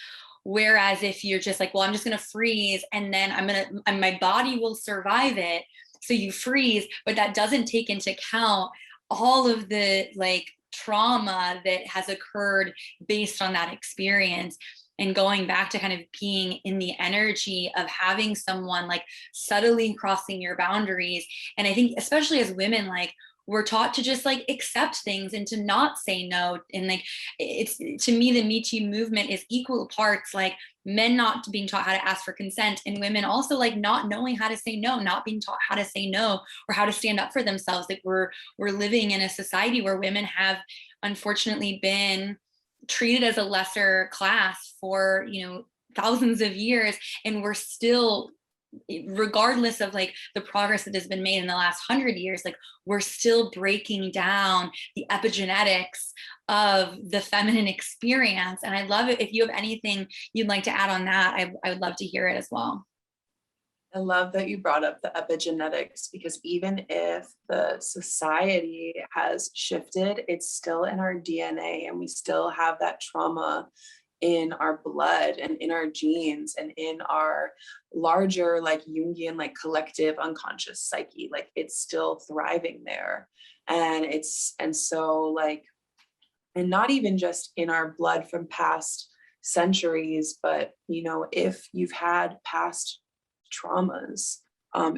Speaker 1: Whereas if you're just like, well, I'm just going to freeze and then my body will survive it. So you freeze, but that doesn't take into account all of the like trauma that has occurred based on that experience. And going back to kind of being in the energy of having someone like subtly crossing your boundaries. And I think especially as women, like we're taught to just like accept things and to not say no. And like it's, to me, the Me Too movement is equal parts like men not being taught how to ask for consent, and women also like not knowing how to say no, not being taught how to say no or how to stand up for themselves. Like we're living in a society where women have unfortunately been treated as a lesser class for, you know, thousands of years, and we're still, regardless of like the progress that has been made in the last 100 years, like we're still breaking down the epigenetics of the feminine experience. And I love it if you have anything you'd like to add on that. I would love to hear it as well.
Speaker 2: I love that you brought up the epigenetics, because even if the society has shifted, it's still in our DNA, and we still have that trauma in our blood and in our genes and in our larger like Jungian like collective unconscious psyche. Like it's still thriving there. And so like, and not even just in our blood from past centuries, but you know, if you've had past traumas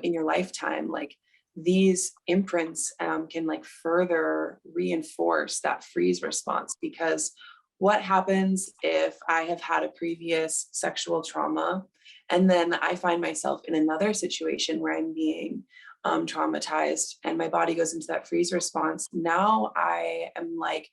Speaker 2: in your lifetime, like these imprints can like further reinforce that freeze response. Because what happens if I have had a previous sexual trauma and then I find myself in another situation where I'm being traumatized and my body goes into that freeze response? Now I am like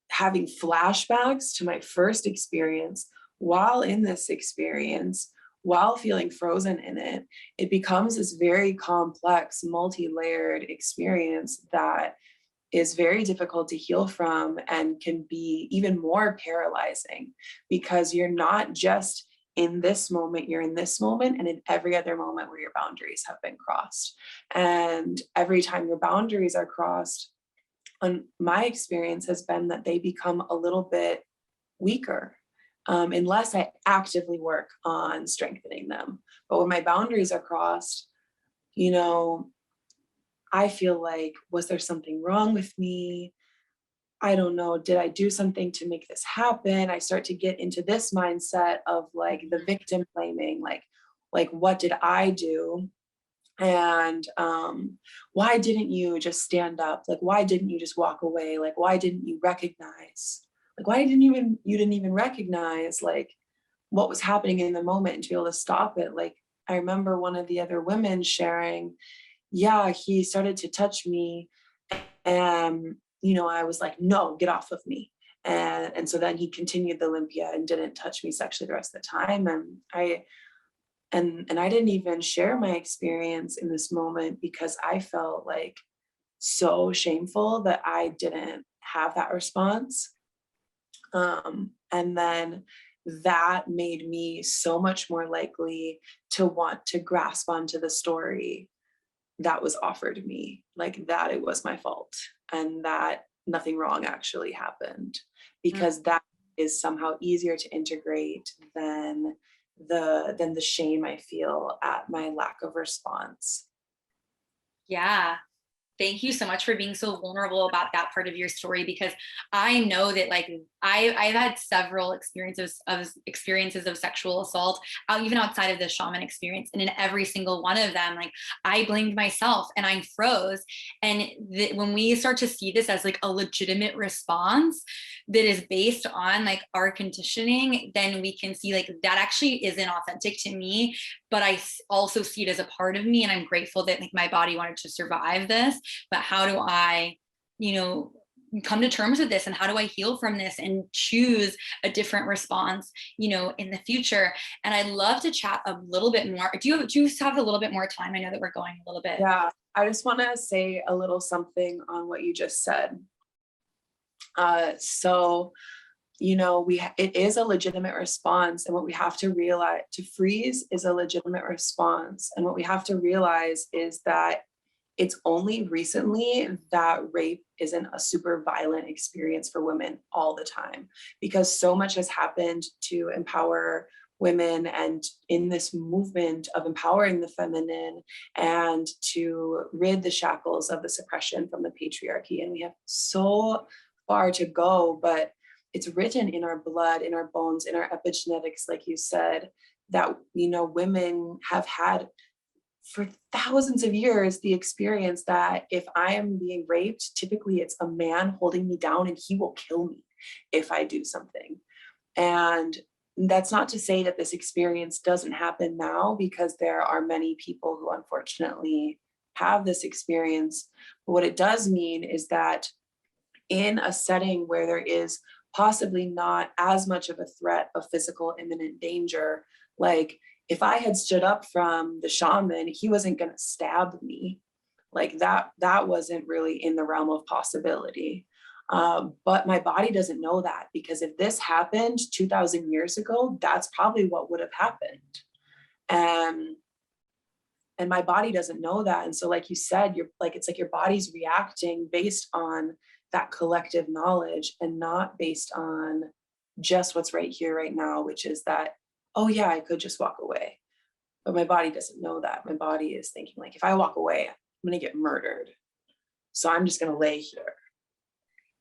Speaker 2: having flashbacks to my first experience. While in this experience, while feeling frozen in it, it becomes this very complex, multi-layered experience that is very difficult to heal from and can be even more paralyzing, because you're not just in this moment, you're in this moment and in every other moment where your boundaries have been crossed. And every time your boundaries are crossed, and my experience has been that they become a little bit weaker, unless I actively work on strengthening them. But when my boundaries are crossed, you know, I feel like, was there something wrong with me? I don't know. Did I do something to make this happen? I start to get into this mindset of like the victim blaming, like what did I do? And why didn't you just stand up? Like, why didn't you just walk away? Like, why didn't you recognize? Like, why didn't you didn't even recognize like what was happening in the moment and to be able to stop it? Like, I remember one of the other women sharing, yeah, he started to touch me, and you know, I was like, no, get off of me. And so then he continued the Olympia and didn't touch me sexually the rest of the time. And I didn't even share my experience in this moment because I felt like so shameful that I didn't have that response. And then that made me so much more likely to want to grasp onto the story that was offered me, like that it was my fault and that nothing wrong actually happened, because that is somehow easier to integrate than the shame I feel at my lack of response.
Speaker 1: Yeah. Thank you so much for being so vulnerable about that part of your story, because I know that like I've had several experiences of sexual assault, even outside of the shaman experience, and in every single one of them, like I blamed myself and I froze. And when we start to see this as like a legitimate response that is based on like our conditioning, then we can see like that actually isn't authentic to me, but I also see it as a part of me, and I'm grateful that like my body wanted to survive this. But how do I, come to terms with this, and how do I heal from this and choose a different response, in the future? And I'd love to chat a little bit more. Do you have a little bit more time? I know that we're going a little bit.
Speaker 2: Yeah, I just want to say a little something on what you just said. So it is a legitimate response, and what we have to realize, to freeze is a legitimate response, and what we have to realize is that it's only recently that rape isn't a super violent experience for women all the time, because so much has happened to empower women, and in this movement of empowering the feminine and to rid the shackles of the suppression from the patriarchy. And we have so far to go, but it's written in our blood, in our bones, in our epigenetics, like you said, that, women have had for thousands of years the experience that if I am being raped, typically it's a man holding me down and he will kill me if I do something. And that's not to say that this experience doesn't happen now, because there are many people who unfortunately have this experience. But what it does mean is that in a setting where there is possibly not as much of a threat of physical imminent danger, like if I had stood up from the shaman, he wasn't going to stab me. Like that wasn't really in the realm of possibility. But my body doesn't know that, because if this happened 2,000 years ago, that's probably what would have happened. And my body doesn't know that. And so, like you said, it's like your body's reacting based on that collective knowledge, and not based on just what's right here, right now, which is that, oh yeah, I could just walk away. But my body doesn't know that. My body is thinking like, if I walk away, I'm going to get murdered. So I'm just going to lay here.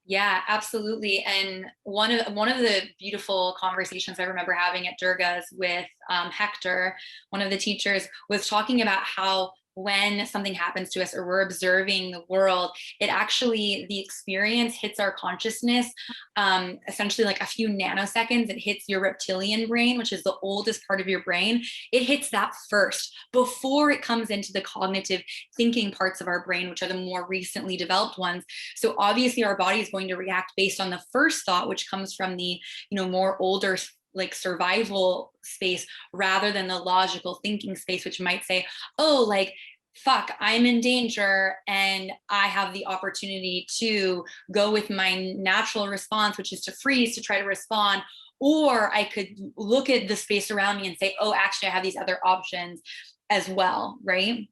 Speaker 1: Yeah, absolutely. And one of the beautiful conversations I remember having at Durga's with Hector, one of the teachers, was talking about how when something happens to us or we're observing the world, the experience hits our consciousness, essentially like a few nanoseconds. It hits your reptilian brain, which is the oldest part of your brain. It hits that first before it comes into the cognitive thinking parts of our brain, which are the more recently developed ones. So obviously our body is going to react based on the first thought, which comes from the, more older like survival space, rather than the logical thinking space, which might say, oh, like, fuck, I'm in danger and I have the opportunity to go with my natural response, which is to freeze, to try to respond. Or I could look at the space around me and say, oh, actually, I have these other options as well, right?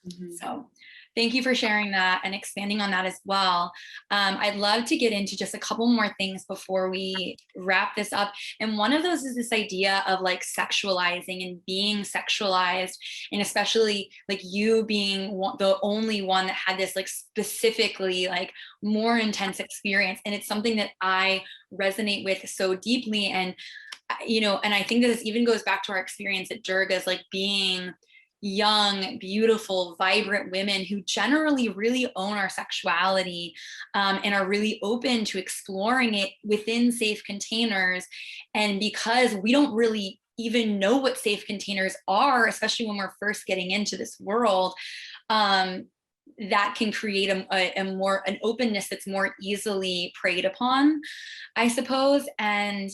Speaker 1: Mm-hmm. So thank you for sharing that and expanding on that as well. I'd love to get into just a couple more things before we wrap this up. And one of those is this idea of like sexualizing and being sexualized, and especially like you being the only one that had this like specifically like more intense experience. And it's something that I resonate with so deeply. And, and I think that this even goes back to our experience at Durga's, like being young, beautiful, vibrant women who generally really own our sexuality, and are really open to exploring it within safe containers. And because we don't really even know what safe containers are, especially when we're first getting into this world, that can create an openness that's more easily preyed upon, I suppose. And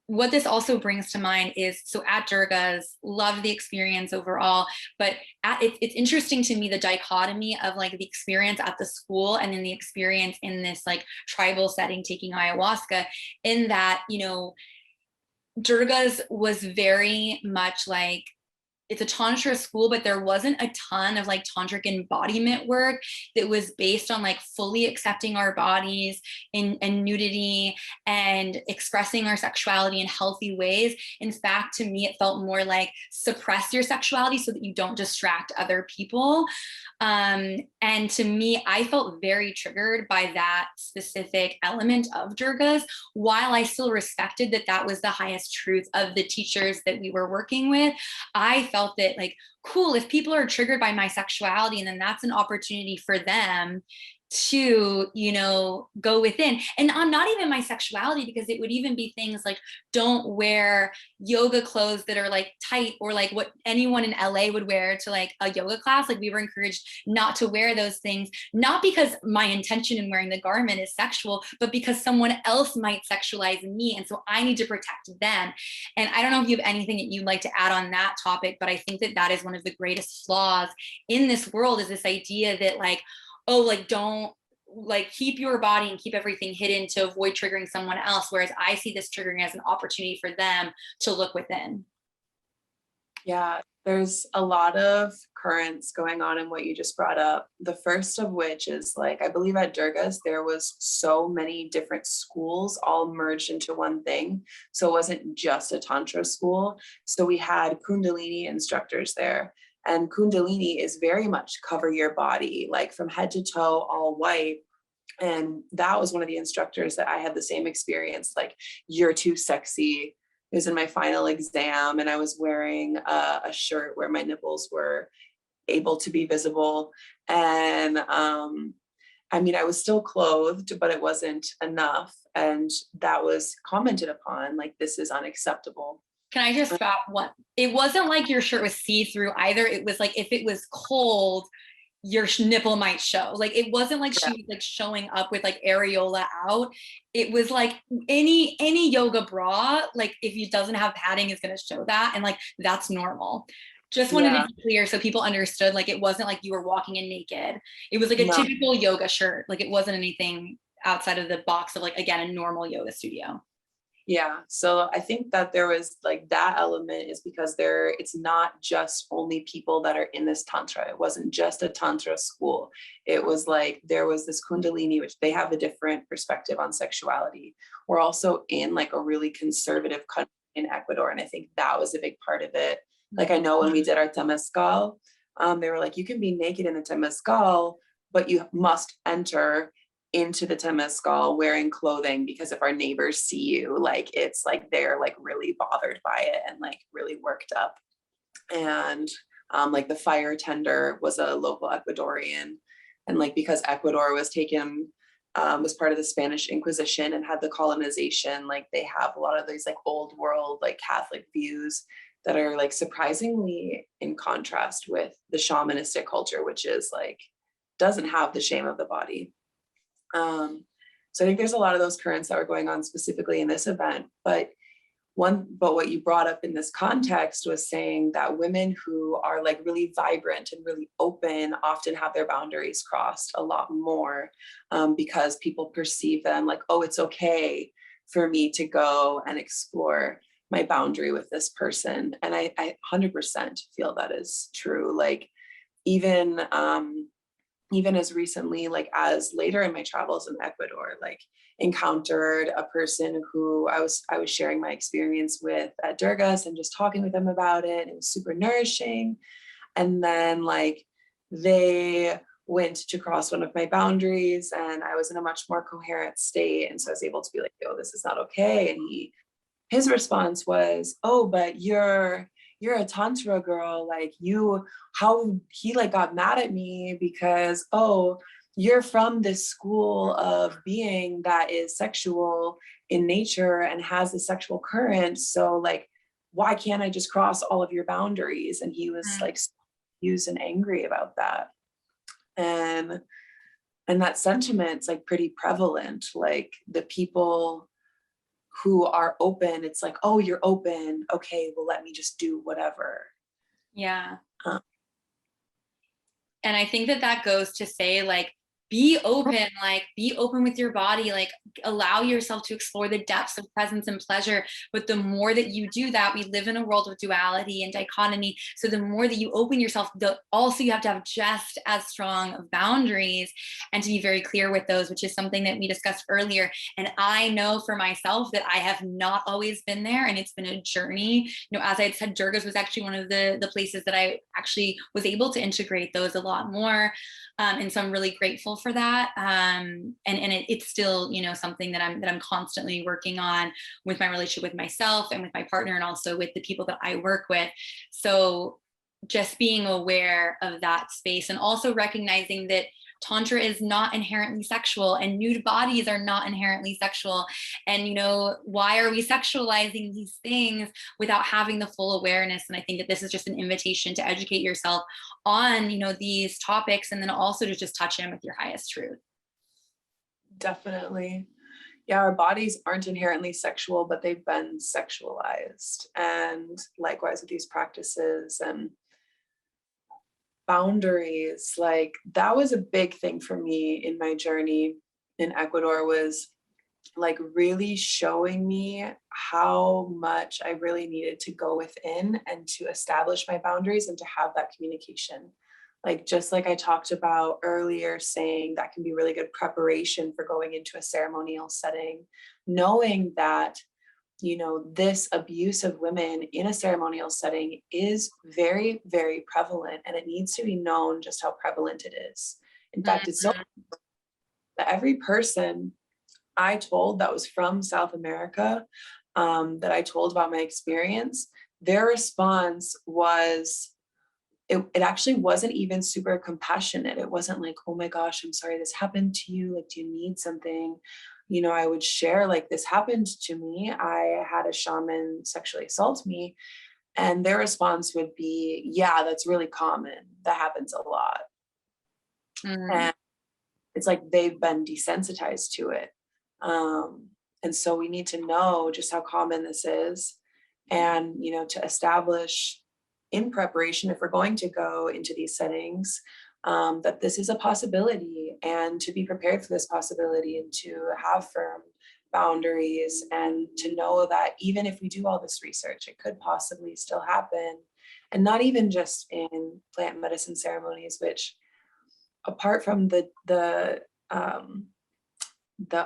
Speaker 1: what this also brings to mind is, so at Durga's, love the experience overall, but it's interesting to me, the dichotomy of like the experience at the school and then the experience in this like tribal setting taking ayahuasca, in that, Durga's was very much like it's a tantra school, but there wasn't a ton of like tantric embodiment work that was based on like fully accepting our bodies and nudity and expressing our sexuality in healthy ways. In fact, to me, it felt more like suppress your sexuality so that you don't distract other people. And to me, I felt very triggered by that specific element of Durga's, while I still respected that that was the highest truth of the teachers that we were working with. I felt that like, cool, if people are triggered by my sexuality, and then that's an opportunity for them to, you know, go within. And I'm not even my sexuality, because it would even be things like, don't wear yoga clothes that are like tight, or like what anyone in LA would wear to like a yoga class. Like we were encouraged not to wear those things, not because my intention in wearing the garment is sexual, but because someone else might sexualize me. And so I need to protect them. And I don't know if you have anything that you'd like to add on that topic, but I think that that is one of the greatest flaws in this world, is this idea that like, oh, like don't like keep your body and keep everything hidden to avoid triggering someone else. Whereas I see this triggering as an opportunity for them to look within.
Speaker 2: Yeah, there's a lot of currents going on in what you just brought up. The first of which is like, I believe at Durga's, there was so many different schools all merged into one thing. So it wasn't just a Tantra school. So we had Kundalini instructors there. And Kundalini is very much cover your body, like from head to toe, all white. And that was one of the instructors that I had the same experience, like, you're too sexy. It was in my final exam, and I was wearing a shirt where my nipples were able to be visible. And I mean, I was still clothed, but it wasn't enough. And that was commented upon, like, this is unacceptable.
Speaker 1: Can I just stop one? It wasn't like your shirt was see-through either. It was like, if it was cold, your nipple might show. Like, it wasn't like she was like showing up with like areola out. It was like any yoga bra, like if it doesn't have padding, is going to show that. And like, that's normal. Just wanted to be clear so people understood, like, it wasn't like you were walking in naked. It was like a typical yoga shirt. Like, it wasn't anything outside of the box of like, again, a normal yoga studio.
Speaker 2: Yeah. So I think that there was like that element is because it's not just only people that are in this Tantra. It wasn't just a Tantra school. It was like, there was this Kundalini, which they have a different perspective on sexuality. We're also in like a really conservative country in Ecuador. And I think that was a big part of it. Like, I know when we did our Temazcal, they were like, you can be naked in the Temazcal, but you must enter into the Temazcal wearing clothing, because if our neighbors see you, like, it's like they're like really bothered by it and like really worked up. And like the fire tender was a local Ecuadorian, and like because Ecuador was taken was part of the Spanish Inquisition and had the colonization, like they have a lot of these like old world like Catholic views that are like surprisingly in contrast with the shamanistic culture, which is like doesn't have the shame of the body. So I think there's a lot of those currents that were going on specifically in this event, but what you brought up in this context was saying that women who are like really vibrant and really open often have their boundaries crossed a lot more, because people perceive them like, oh, it's okay for me to go and explore my boundary with this person. And I 100% feel that is true. Like, even as recently, like as later in my travels in Ecuador, like encountered a person who I was sharing my experience with at Durga's and just talking with them about it. It was super nourishing. And then like they went to cross one of my boundaries, and I was in a much more coherent state. And so I was able to be like, yo, this is not okay. And his response was, oh, but you're a tantra girl, like how he like got mad at me because, oh, you're from this school of being that is sexual in nature and has a sexual current, so like why can't I just cross all of your boundaries? And he was like confused and angry about that. And that sentiment's like pretty prevalent. Like the people who are open, it's like, oh, you're open, okay, well, let me just do whatever.
Speaker 1: Yeah. And I think that goes to say, like, be open, like be open with your body, like allow yourself to explore the depths of presence and pleasure. But the more that you do that, we live in a world of duality and dichotomy. So the more that you open yourself, also you have to have just as strong of boundaries and to be very clear with those, which is something that we discussed earlier. And I know for myself that I have not always been there, and it's been a journey. You know, as I had said, Durga's was actually one of the places that I actually was able to integrate those a lot more. And so I'm really grateful for that. And it's still, you know, something that I'm constantly working on with my relationship with myself and with my partner, and also with the people that I work with. So just being aware of that space, and also recognizing that Tantra is not inherently sexual, and nude bodies are not inherently sexual. And, you know, why are we sexualizing these things without having the full awareness? And I think that this is just an invitation to educate yourself on, you know, these topics, and then also to just touch in with your highest truth.
Speaker 2: Definitely. Yeah, our bodies aren't inherently sexual, but they've been sexualized. And likewise with these practices and boundaries, like that was a big thing for me in my journey in Ecuador, was like really showing me how much I really needed to go within and to establish my boundaries and to have that communication. Like, just like I talked about earlier, saying that can be really good preparation for going into a ceremonial setting, knowing that, you know, this abuse of women in a ceremonial setting is very, very prevalent, and it needs to be known just how prevalent it is. In fact, it's so that every person I told that was from South America, that I told about my experience, their response was, it actually wasn't even super compassionate. It wasn't like, oh my gosh, I'm sorry this happened to you. Like, do you need something? You know, I would share, like, this happened to me. I had a shaman sexually assault me. And their response would be, yeah, that's really common. That happens a lot. And it's like they've been desensitized to it. And so we need to know just how common this is. And, you know, to establish in preparation, if we're going to go into these settings, that this is a possibility, and to be prepared for this possibility, and to have firm boundaries, and to know that even if we do all this research, it could possibly still happen. And not even just in plant medicine ceremonies, which, apart from the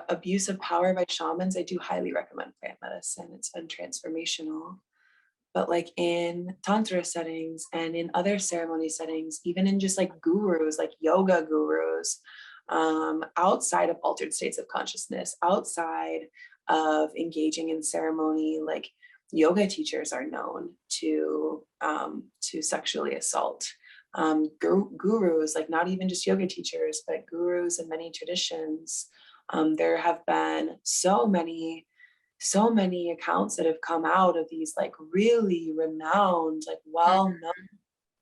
Speaker 2: abuse of power by shamans, I do highly recommend plant medicine. It's been transformational. But like in Tantra settings and in other ceremony settings, even in just like gurus, like yoga gurus, outside of altered states of consciousness, outside of engaging in ceremony, like yoga teachers are known to sexually assault. Gurus, like not even just yoga teachers, but gurus in many traditions. There have been so many accounts that have come out of these like really renowned, like well-known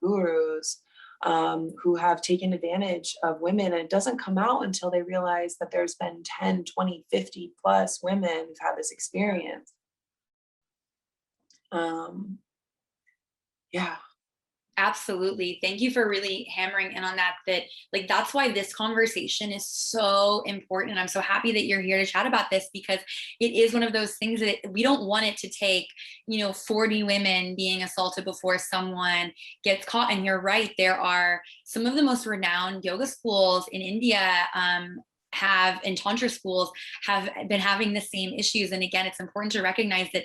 Speaker 2: gurus, who have taken advantage of women. And it doesn't come out until they realize that there's been 10, 20, 50 plus women who've had this experience. Yeah.
Speaker 1: Absolutely. Thank you for really hammering in on that, like, that's why this conversation is so important. And I'm so happy that you're here to chat about this, because it is one of those things that we don't want it to take, you know, 40 women being assaulted before someone gets caught. And you're right. There are some of the most renowned yoga schools in India, and Tantra schools have been having the same issues. And again, it's important to recognize that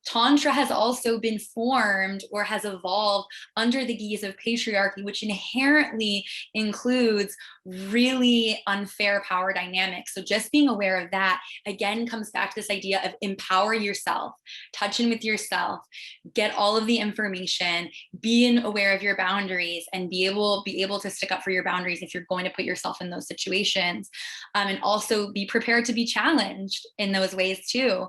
Speaker 1: Tantra has also been formed or has evolved under the guise of patriarchy, which inherently includes really unfair power dynamics. So just being aware of that, again, comes back to this idea of empower yourself, touch in with yourself, get all of the information, be aware of your boundaries, and be able to stick up for your boundaries if you're going to put yourself in those situations. And also be prepared to be challenged in those ways too,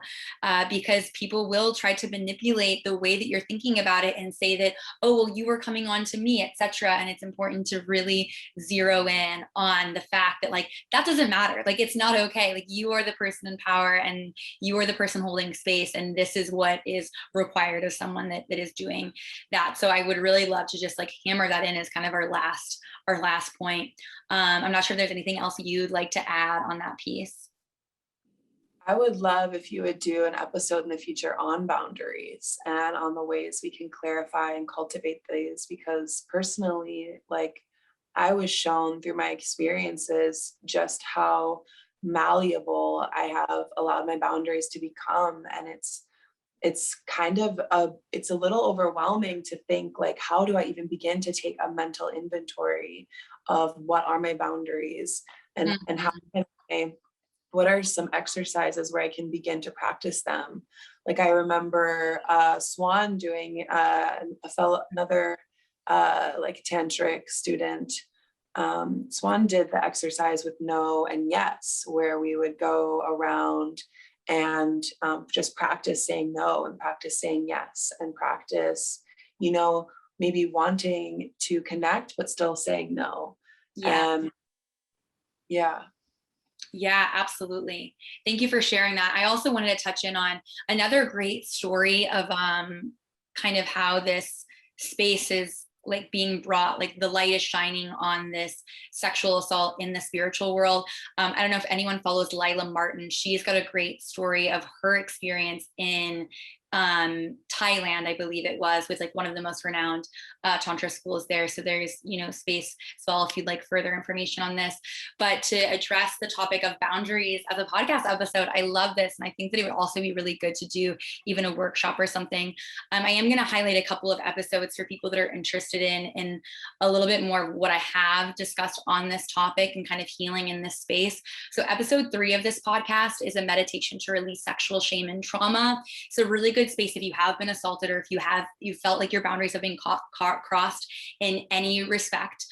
Speaker 1: because people will try tried to manipulate the way that you're thinking about it and say that, oh, well, you were coming on to me, etc. And it's important to really zero in on the fact that like, that doesn't matter. Like, it's not okay. Like, you are the person in power and you are the person holding space. And this is what is required of someone that is doing that. So I would really love to just like hammer that in as kind of our last point. I'm not sure if there's anything else you'd like to add on that piece.
Speaker 2: I would love if you would do an episode in the future on boundaries and on the ways we can clarify and cultivate these, because personally, like, I was shown through my experiences just how malleable I have allowed my boundaries to become. And it's kind of it's a little overwhelming to think, like, how do I even begin to take a mental inventory of what are my boundaries, and how can I, what are some exercises where I can begin to practice them? Like, I remember Swan doing another like tantric student. Swan did the exercise with no and yes, where we would go around and just practice saying no and practice saying yes and practice, maybe wanting to connect, but still saying no.
Speaker 1: Yeah.
Speaker 2: Yeah.
Speaker 1: Yeah, absolutely. Thank you for sharing that. I also wanted to touch in on another great story of kind of how this space is like being brought, like the light is shining on this sexual assault in the spiritual world. I don't know if anyone follows Lila Martin. She's got a great story of her experience in Thailand, I believe it was, with like one of the most renowned Tantra schools there. So there's, space as well if you'd like further information on this. But to address the topic of boundaries as a podcast episode, I love this. And I think that it would also be really good to do even a workshop or something. I am going to highlight a couple of episodes for people that are interested in a little bit more of what I have discussed on this topic and kind of healing in this space. So episode 3 of this podcast is a meditation to release sexual shame and trauma. So really good space if you have been assaulted or if you felt like your boundaries have been crossed in any respect.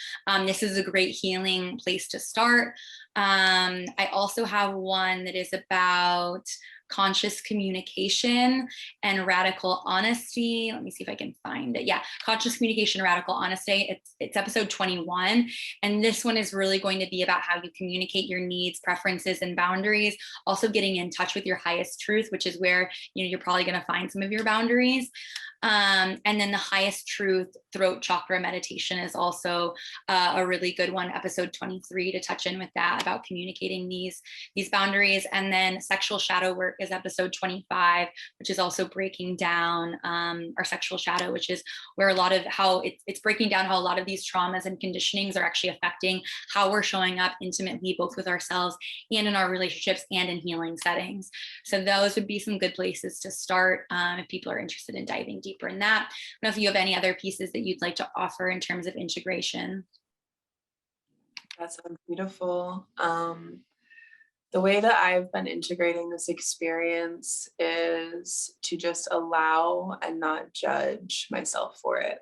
Speaker 1: This is a great healing place to start. I also have one that is about conscious communication and radical honesty. Let me see if I can find it. Yeah, conscious communication, radical honesty. It's episode 21. And this one is really going to be about how you communicate your needs, preferences, and boundaries. Also getting in touch with your highest truth, which is where you're probably going to find some of your boundaries. And then the highest truth throat chakra meditation is also a really good one, episode 23, to touch in with that about communicating these boundaries. And then sexual shadow work is episode 25, which is also breaking down our sexual shadow, which is where a lot of how it's breaking down how a lot of these traumas and conditionings are actually affecting how we're showing up intimately, both with ourselves and in our relationships and in healing settings. So those would be some good places to start if people are interested in diving deeper in that. I don't know if you have any other pieces that you'd like to offer in terms of integration.
Speaker 2: That sounds beautiful. The way that I've been integrating this experience is to just allow and not judge myself for it.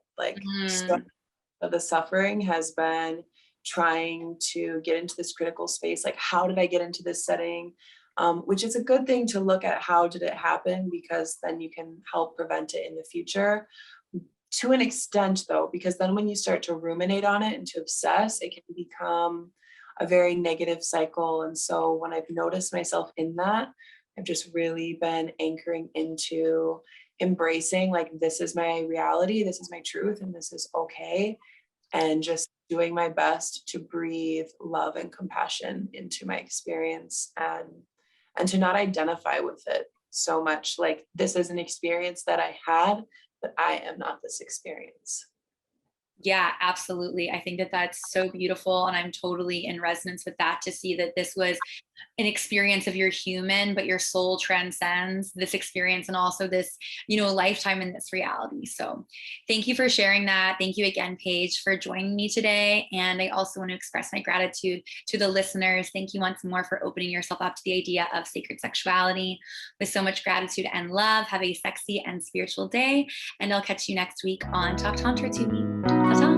Speaker 2: So the suffering has been trying to get into this critical space. Like, how did I get into this setting? Which is a good thing to look at, how did it happen? Because then you can help prevent it in the future. To an extent, though, because then when you start to ruminate on it and to obsess, it can become a very negative cycle. And so when I've noticed myself in that, I've just really been anchoring into embracing, like, this is my reality, this is my truth, and this is okay. And just doing my best to breathe love and compassion into my experience, and to not identify with it so much. Like, this is an experience that I had, but I am not this experience.
Speaker 1: Yeah, absolutely. I think that that's so beautiful. And I'm totally in resonance with that, to see that this was an experience of your human, but your soul transcends this experience and also this, lifetime in this reality. So thank you for sharing that. Thank you again, Paige, for joining me today. And I also want to express my gratitude to the listeners. Thank you once more for opening yourself up to the idea of sacred sexuality. With so much gratitude and love, have a sexy and spiritual day. And I'll catch you next week on Talk Tantra to me. Ta-ta.